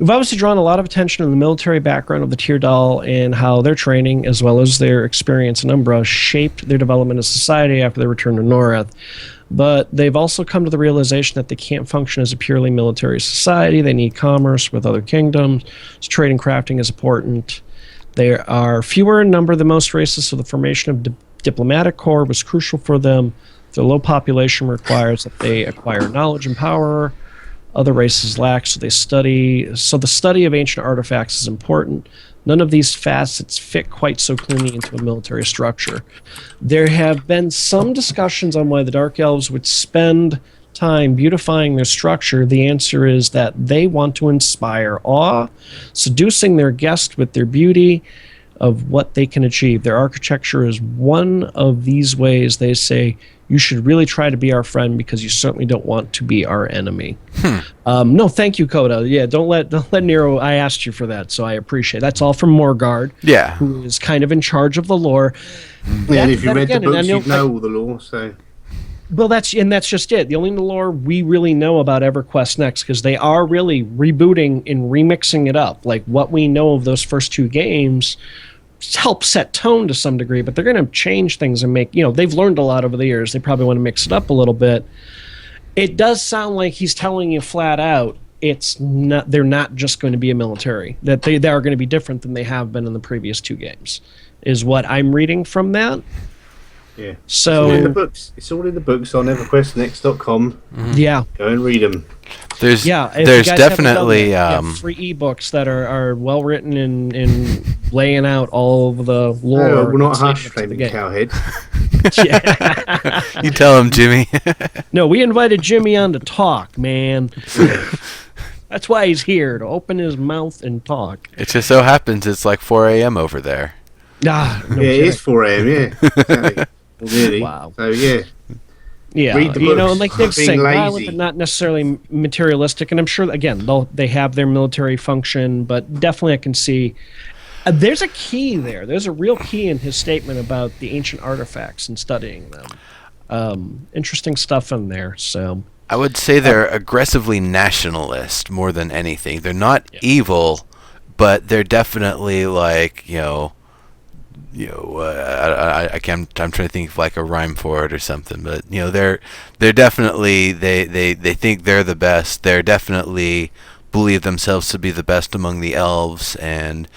We've obviously drawn a lot of attention to the military background of the Teardal and how their training, as well as their experience in Umbra, shaped their development as society after their return to Norrath. But they've also come to the realization that they can't function as a purely military society. They need commerce with other kingdoms. So trade and crafting is important. There are fewer in number than most races, so the formation of diplomatic corps was crucial for them. Their low population requires that they acquire knowledge and power. Other races lack, so they study. So the study of ancient artifacts is important. None of these facets fit quite so cleanly into a military structure. There have been some discussions on why the Dark Elves would spend time beautifying their structure. The answer is that they want to inspire awe, seducing their guest with their beauty of what they can achieve. Their architecture is one of these ways. They say, you should really try to be our friend because you certainly don't want to be our enemy. No, thank you, Coda. Yeah, don't let Nero. I asked you for that, so I appreciate it. That's all from Morgard, who is kind of in charge of the lore. Yeah, and if you read the books, you'd know all the lore. So, well, that's just it. The only lore we really know about EverQuest Next, because they are really rebooting and remixing it up. Like what we know of those first 2 games help set tone to some degree, but they're going to change things and make, they've learned a lot over the years. They probably want to mix it up a little bit. It does sound like he's telling you flat out they're not just going to be a military, that they are going to be different than they have been in the previous 2 games, is what I'm reading from that. Yeah. So it's all in the books. It's all in the books on EverQuestNext.com. Yeah. Go and read them. There's definitely free ebooks that are well written and laying out all of the lore. No, we're not harsh flaming cowhead. You tell him, Jimmy. No, we invited Jimmy on to talk, man. That's why he's here, to open his mouth and talk. It just so happens it's like 4 a.m. over there. No it is 4 a.m. Yeah. Exactly. Really? Wow. So yeah. Yeah, read the books. And like they're saying, violent lazy. but not necessarily materialistic. And I'm sure, again, they have their military function, but definitely I can see there's a key there. There's a real key in his statement about the ancient artifacts and studying them. Interesting stuff in there. So I would say they're aggressively nationalist more than anything. They're not evil, but they're definitely like, I'm trying to think of like a rhyme for it or something, but they're definitely they think they're the best. They're definitely believe themselves to be the best among the elves, and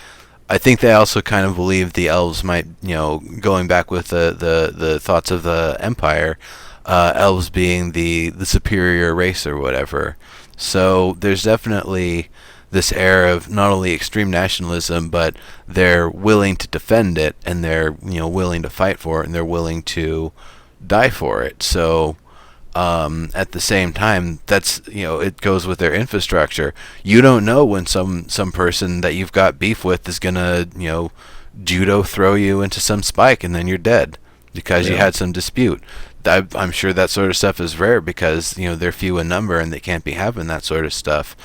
I think they also kind of believe the elves might, going back with the thoughts of the Empire, elves being the superior race or whatever. So there's definitely this air of not only extreme nationalism, but they're willing to defend it, and they're willing to fight for it, and they're willing to die for it. So at the same time, that's it goes with their infrastructure. You don't know when some person that you've got beef with is gonna judo throw you into some spike, and then you're dead because you had some dispute. I'm sure that sort of stuff is rare because they're few in number and they can't be having that sort of stuff.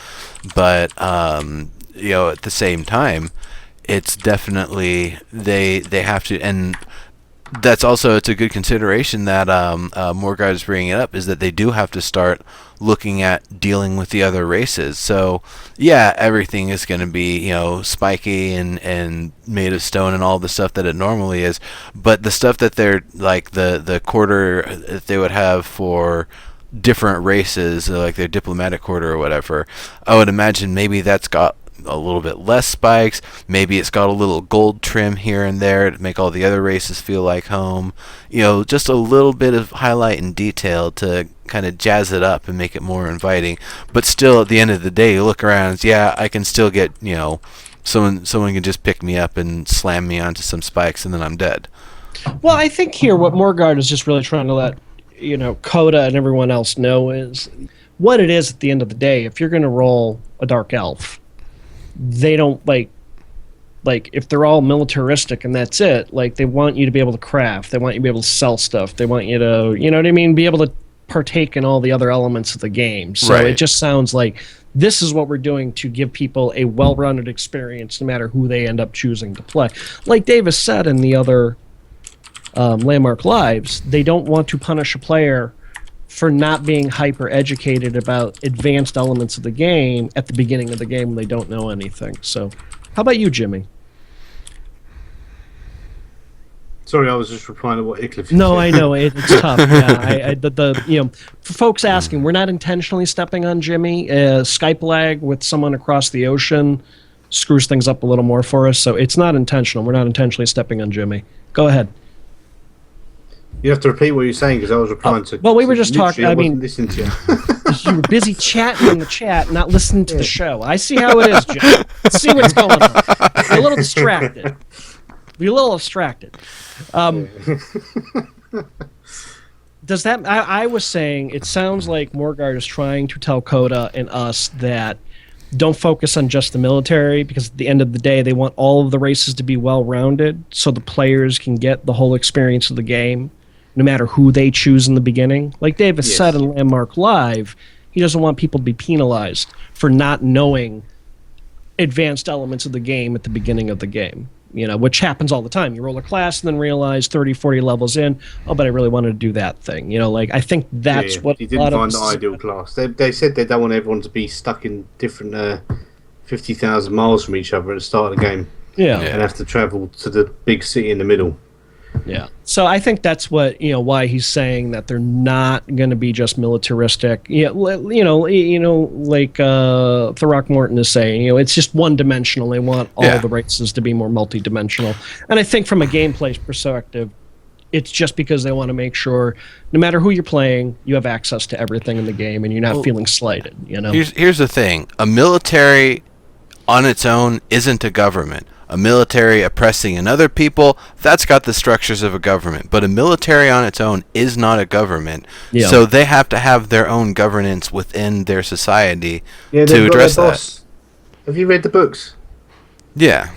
But at the same time, it's definitely they have to, and that's also, it's a good consideration that Morgard is bringing it up, is that they do have to start looking at dealing with the other races. So yeah, everything is going to be spiky and made of stone and all the stuff that it normally is, but the stuff that they're like the quarter that they would have for different races, like their diplomatic quarter or whatever, I would imagine maybe that's got a little bit less spikes. Maybe it's got a little gold trim here and there to make all the other races feel like home. Just a little bit of highlight and detail to kind of jazz it up and make it more inviting. But still, at the end of the day, you look around and I can still get, someone can just pick me up and slam me onto some spikes and then I'm dead. Well, I think here what Morgard is just really trying to let, Coda and everyone else know is what it is at the end of the day. If you're going to roll a Dark Elf, they don't like if they're all militaristic and that's it, like they want you to be able to craft, they want you to be able to sell stuff, they want you to, be able to partake in all the other elements of the game. So It just sounds like this is what we're doing to give people a well-rounded experience no matter who they end up choosing to play. Like Davis said in the other Landmark Lives, they don't want to punish a player for not being hyper educated about advanced elements of the game at the beginning of the game when they don't know anything. So how about you, Jimmy? Sorry, I was just replying to what Ickliffe said. No, I know it's tough. Yeah, for folks asking, we're not intentionally stepping on Jimmy. Skype lag with someone across the ocean screws things up a little more for us, so it's not intentional. We're not intentionally stepping on Jimmy. Go ahead. You have to repeat what you're saying because I was replying to. Well, we were just talking. I wasn't listening to you. You were busy chatting in the chat, not listening to the show. I see how it is, Jim. See what's going on. You're a little distracted. Does that? I was saying it sounds like Morgard is trying to tell Coda and us that don't focus on just the military, because at the end of the day, they want all of the races to be well-rounded so the players can get the whole experience of the game, no matter who they choose in the beginning. Like Davis said in Landmark Live, he doesn't want people to be penalized for not knowing advanced elements of the game at the beginning of the game. You know, which happens all the time. You roll a class and then realize 30, 40 levels in, oh, but I really wanted to do that thing. You know, like, I think that's what you didn't find the ideal class. They said they don't want everyone to be stuck in different 50,000 miles from each other at the start of the game. Yeah. And have to travel to the big city in the middle. Yeah. So I think that's what, why he's saying that they're not going to be just militaristic. Like Throckmorton is saying, it's just one-dimensional. They want all the races to be more multi-dimensional. And I think from a gameplay perspective, it's just because they want to make sure no matter who you're playing, you have access to everything in the game and you're not feeling slighted, Here's the thing. A military on its own isn't a government. A military oppressing another people, that's got the structures of a government. But a military on its own is not a government. Yeah. So they have to have their own governance within their society to address that. Have you read the books? Yeah.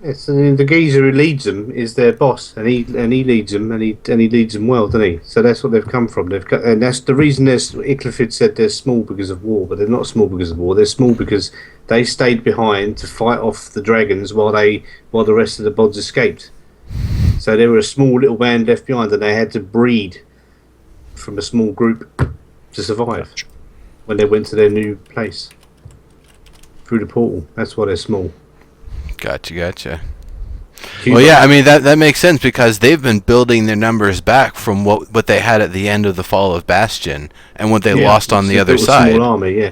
Yes, and the geezer who leads them is their boss, and he leads them, and he leads them well, doesn't he? So that's what they've come from. And that's the reason Icklefid said they're small because of war, but they're not small because of war. They're small because they stayed behind to fight off the dragons while the rest of the bods escaped. So they were a small little band left behind, and they had to breed from a small group to survive when they went to their new place through the portal. That's why they're small. Gotcha. Well, yeah, I mean that makes sense because they've been building their numbers back from what they had at the end of the fall of Bastion and what they lost on the other side. A small army, yeah.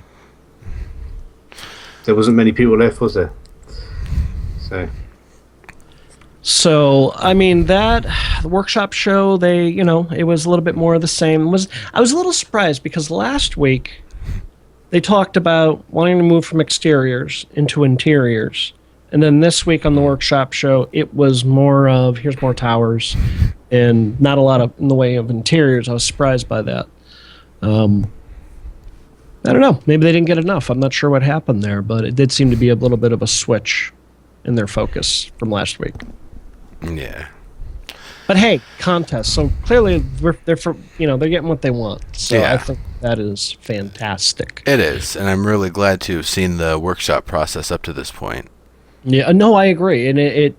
There wasn't many people left, was there? So I mean the workshop show, it was a little bit more of the same. I was a little surprised because last week they talked about wanting to move from exteriors into interiors. And then this week on the workshop show, it was more of, here's more towers and not a lot in the way of interiors. I was surprised by that. I don't know. Maybe they didn't get enough. I'm not sure what happened there, but it did seem to be a little bit of a switch in their focus from last week. Yeah. But hey, contest. So clearly they're getting what they want. So yeah. I think that is fantastic. It is, and I'm really glad to have seen the workshop process up to this point. Yeah, no, I agree, and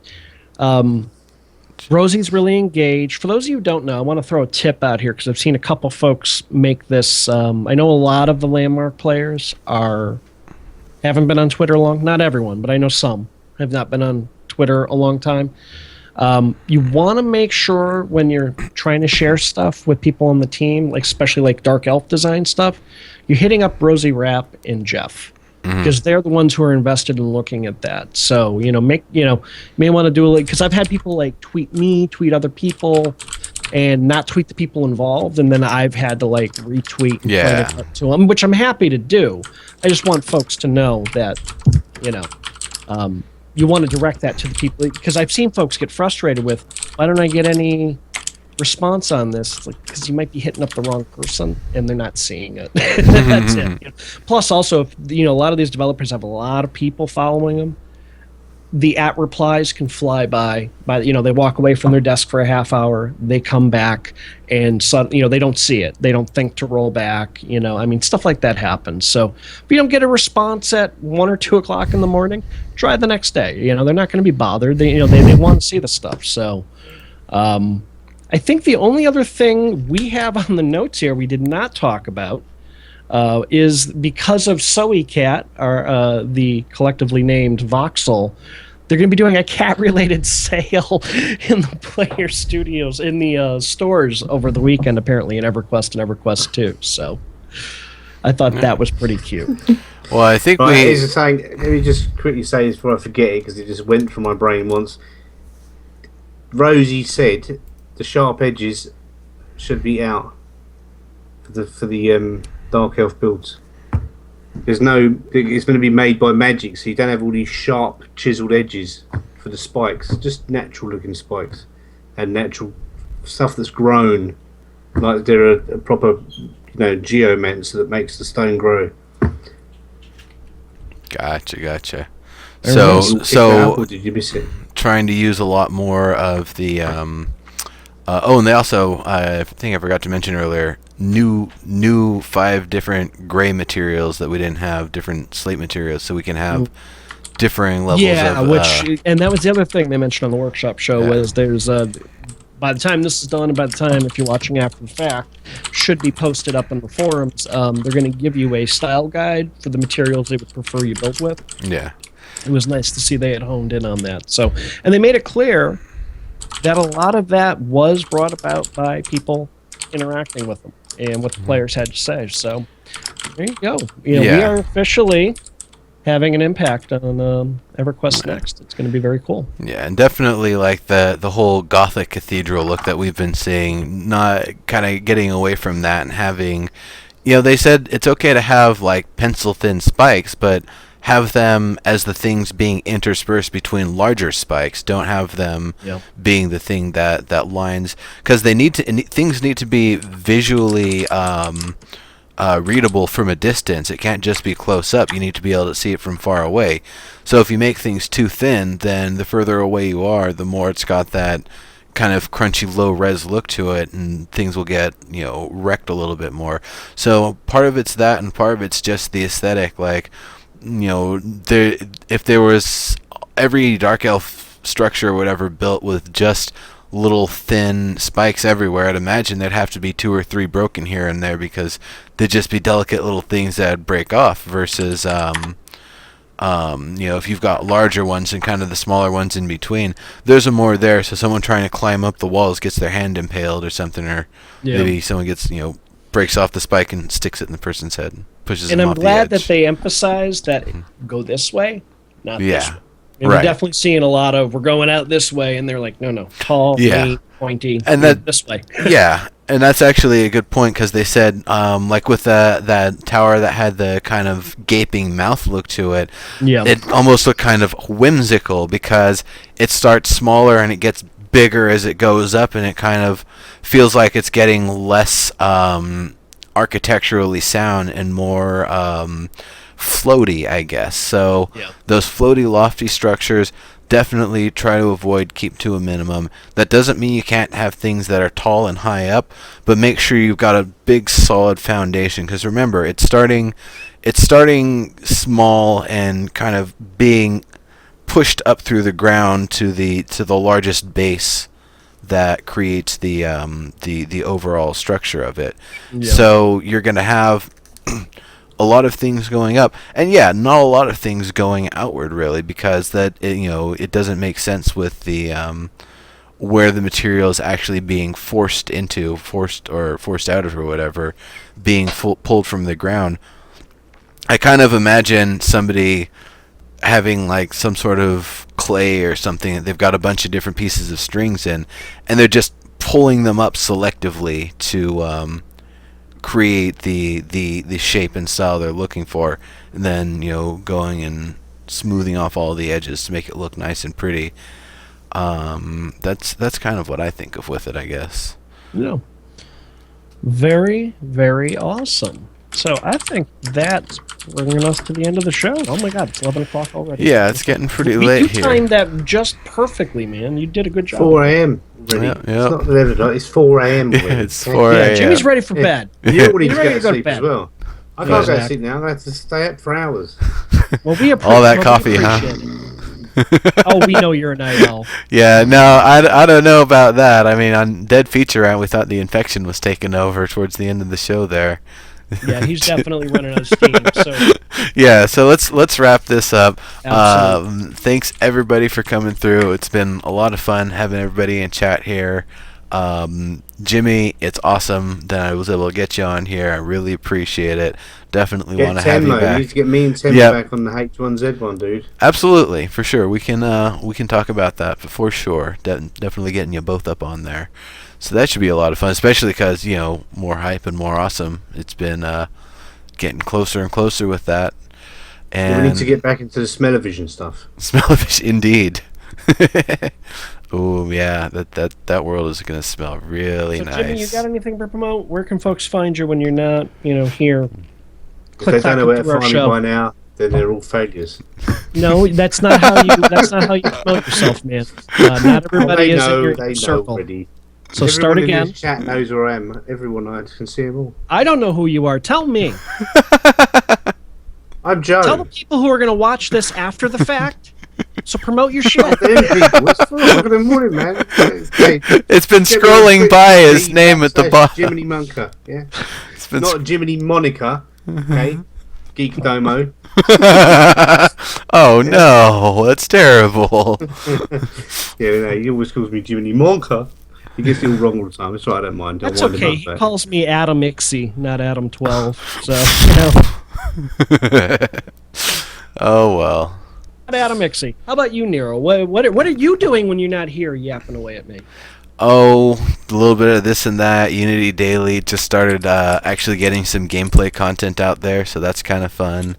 Rosie's really engaged. For those of you who don't know, I want to throw a tip out here because I've seen a couple folks make this. I know a lot of the Landmark players haven't been on Twitter long. Not everyone, but I know some have not been on Twitter a long time. You want to make sure when you're trying to share stuff with people on the team, like especially like Dark Elf design stuff, you're hitting up Rosie Rapp and Jeff. Because they're the ones who are invested in looking at that. So, you may want to do because I've had people tweet me, tweet other people, and not tweet the people involved, and then I've had to retweet to them, which I'm happy to do. I just want folks to know that, you want to direct that to the people, because I've seen folks get frustrated with, why don't I get any response on this? It's because you might be hitting up the wrong person and they're not seeing it. That's it. Plus, also, if a lot of these developers have a lot of people following them, the at replies can fly by. They walk away from their desk for a half hour, they come back, and they don't see it. They don't think to roll back. Stuff like that happens. So if you don't get a response at 1 or 2 o'clock in the morning, try the next day. They're not going to be bothered. They want to see the stuff. So. I think the only other thing we have on the notes here we did not talk about is because of Cat, or the collectively named Voxel, they're going to be doing a cat-related sale in the player studios, in the stores over the weekend, apparently, in EverQuest and EverQuest 2. So I thought that was pretty cute. Well, I think let me just quickly say this before I forget it, because it just went through my brain once. Rosie said the sharp edges should be out for the Dark Elf builds. It's going to be made by magic, so you don't have all these sharp, chiseled edges for the spikes. Just natural looking spikes and natural stuff that's grown, like they're a proper, geomancer that makes the stone grow. Gotcha. So did you miss it? Trying to use a lot more of the. And they also, I think I forgot to mention earlier, new 5 different gray materials that we didn't have, different slate materials, so we can have differing levels of... and that was the other thing they mentioned on the workshop show, was there's, by the time this is done, and by the time, if you're watching after the fact, should be posted up in the forums, they're going to give you a style guide for the materials they would prefer you build with. Yeah. It was nice to see they had honed in on that. So, and they made it clear that a lot of that was brought about by people interacting with them and what the players had to say. So there you go. We are officially having an impact on EverQuest Next. It's going to be very cool. Yeah, and definitely like the whole Gothic cathedral look that we've been seeing, not kind of getting away from that and having, they said it's okay to have like pencil thin spikes, but have them as the things being interspersed between larger spikes. Don't have them being the thing that lines, because things need to be visually readable from a distance. It can't just be close up. You need to be able to see it from far away. So if you make things too thin, then the further away you are, the more it's got that kind of crunchy low res look to it, and things will get wrecked a little bit more. So part of it's that, and part of it's just the aesthetic. Like, if there was every Dark Elf structure or whatever built with just little thin spikes everywhere, I'd imagine there'd have to be 2 or 3 broken here and there, because they'd just be delicate little things that'd break off, versus if you've got larger ones and kind of the smaller ones in between, there's a more there, so someone trying to climb up the walls gets their hand impaled or something, or maybe someone gets breaks off the spike and sticks it in the person's head and pushes them off the edge. And I'm glad that they emphasized that go this way, not this way. And we're definitely seeing a lot of, we're going out this way, and they're like, no, tall, pointy, and this way. Yeah, and that's actually a good point, because they said, like with that tower that had the kind of gaping mouth look to it, it almost looked kind of whimsical, because it starts smaller and it gets bigger as it goes up, and it kind of feels like it's getting less architecturally sound and more floaty, I guess. So those floaty, lofty structures, definitely try to keep to a minimum. That doesn't mean you can't have things that are tall and high up, but make sure you've got a big solid foundation, because remember, it's starting small and kind of being pushed up through the ground to the largest base that creates the overall structure of it. So you're going to have a lot of things going up, and not a lot of things going outward, really, because that it doesn't make sense with the where the material is actually being forced out of, or whatever, being pulled from the ground. I kind of imagine somebody having like some sort of clay or something that they've got a bunch of different pieces of strings in, and they're just pulling them up selectively to create the shape and style they're looking for, and then going and smoothing off all the edges to make it look nice and pretty. That's kind of what I think of with it, I guess. Very, very awesome. So I think that's bringing us to the end of the show. Oh my God, it's 11 o'clock already. Yeah, it's getting pretty late here. You timed that just perfectly, man. You did a good job. 4 a.m. Ready. It's not 11 o'clock, it's 4 a.m. It's 4 a.m. Yeah, Jimmy's ready for bed. You're ready to go to sleep as well. I can't go to sleep now. I'm going to have to stay up for hours. Well, we all that coffee, huh? Oh, we know you're a night owl. Yeah, no, I don't know about that. I mean, on Dead Feature Rant, we thought the infection was taking over towards the end of the show there. Yeah, he's definitely running out of steam. So let's wrap this up. Thanks everybody for coming through. It's been a lot of fun having everybody in chat here. Jimmy, it's awesome that I was able to get you on here. I really appreciate it. Definitely want to have you back. You need to get me and Tim back on the H1Z1, dude. Absolutely, for sure. We can talk about that for sure. Definitely getting you both up on there. So that should be a lot of fun, especially because more hype and more awesome. It's been getting closer and closer with that. And we need to get back into the smell-o-vision stuff. Smell-o-vision, indeed. Oh yeah, that world is gonna smell really nice. Jimmy, you got anything to promote? Where can folks find you when you're not, here? If they don't know where to find me by now, then they're all failures. No, that's not how you. That's not how you promote yourself, man. Not everybody is in your circle. Already. So start again. In this chat knows where I am. Everyone I can see them all. I don't know who you are. Tell me. I'm Joe. Tell the people who are going to watch this after the fact. So promote your shit. It's 4 o'clock in the morning, man. Hey, it's been scrolling by his name at the bottom. Jiminimonka, yeah. Not Jiminimonka, okay? Geek Domo. Oh no, that's terrible. Yeah, no, he always calls me Jiminimonka. He gets it all wrong all the time. It's all right, I don't mind. That's okay. He calls me Adam Ixie, not Adam 12. So, Oh well. Not Adam Ixie. How about you, Nero? What are you doing when you're not here yapping away at me? Oh, a little bit of this and that. Unity Daily just started actually getting some gameplay content out there, so that's kind of fun.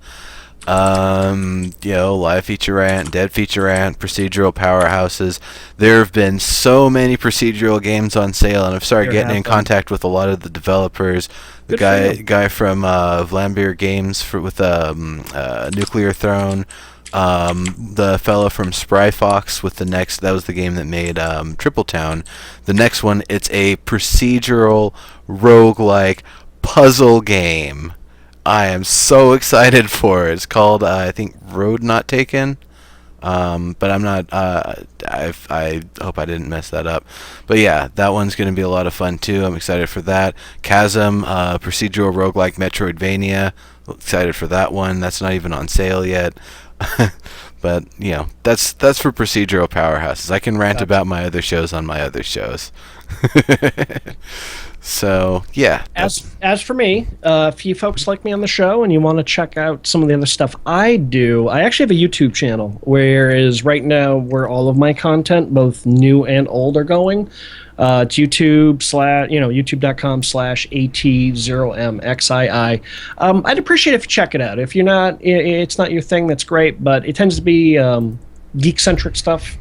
Live Feature Rant, Dead Feature Rant, procedural powerhouses. There have been so many procedural games on sale, and I've started getting in contact with a lot of the developers. The guy from Vlambeer Games with Nuclear Throne. The fella from Spry Fox with that was the game that made Triple Town. The next one, it's a procedural roguelike puzzle game. I am so excited for it. It's called I think Road Not Taken. But I'm not. I hope I didn't mess that up. But yeah, that one's going to be a lot of fun too. I'm excited for that. Chasm, procedural roguelike Metroidvania. Excited for that one. That's not even on sale yet. But that's for procedural powerhouses. I can rant about my other shows on my other shows. So yeah. As for me, if you folks like me on the show and you want to check out some of the other stuff I do, I actually have a YouTube channel, whereas right now where all of my content, both new and old, are going. It's youtube.com/at0mxii. I'd appreciate if you check it out. If you're not, it's not your thing, that's great, but it tends to be geek-centric stuff.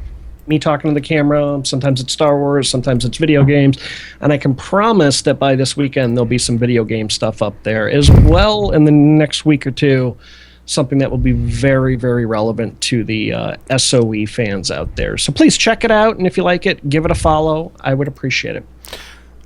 Me talking to the camera. Sometimes it's Star Wars, sometimes it's video games, and I can promise that by this weekend there'll be some video game stuff up there as well in the next week or two. Something that will be very, very relevant to the SOE fans out there. So please check it out, and if you like it, give it a follow. I would appreciate it.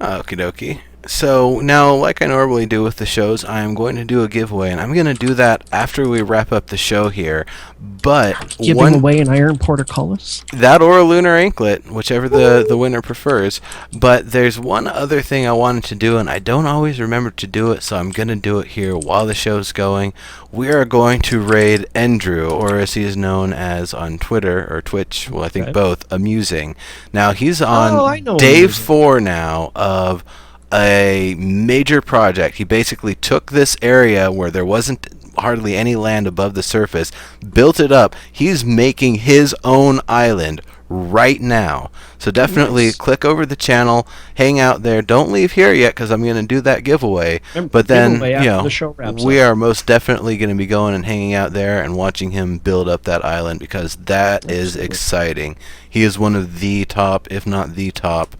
Okie dokie. So now, like I normally do with the shows, I'm going to do a giveaway, and I'm going to do that after we wrap up the show here. But giving away an iron portcullis? That or a lunar anklet, whichever the winner prefers. But there's one other thing I wanted to do, and I don't always remember to do it, so I'm going to do it here while the show's going. We are going to raid Andrew, or as he is known as on Twitter or Twitch, well, I think both, Amusing. Now, he's on day 4 now of a major project. He basically took this area where there wasn't hardly any land above the surface, built it up. He's making his own island right now. So definitely click over the channel, hang out there. Don't leave here yet because I'm going to do that giveaway. But then, the show wraps we up. are most definitely going to be going and hanging out there and watching him build up that island because that is exciting. He is one of the top, if not the top,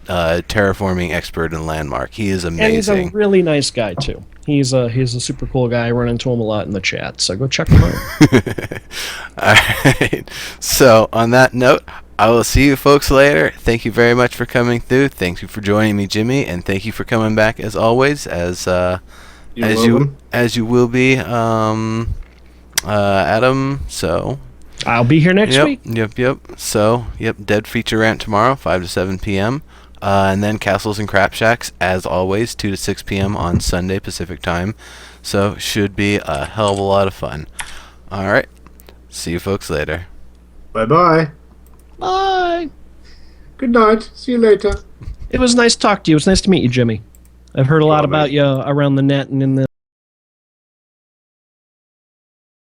terraforming expert in Landmark. He is amazing. And he's a really nice guy too. He's a super cool guy. I run into him a lot in the chat, so go check him out. All right. So on that note, I will see you folks later. Thank you very much for coming through. Thank you for joining me, Jimmy, and thank you for coming back as always. As you will be, Adam. So I'll be here next week. Yep. So Dead Feature Rant tomorrow, 5 to 7 p.m. And then Castles and Crap Shacks, as always, 2 to 6 p.m. on Sunday Pacific time. So should be a hell of a lot of fun. All right. See you folks later. Bye-bye. Bye. Good night. See you later. It was nice to talk to you. It was nice to meet you, Jimmy. I've heard a lot about you around the net and in the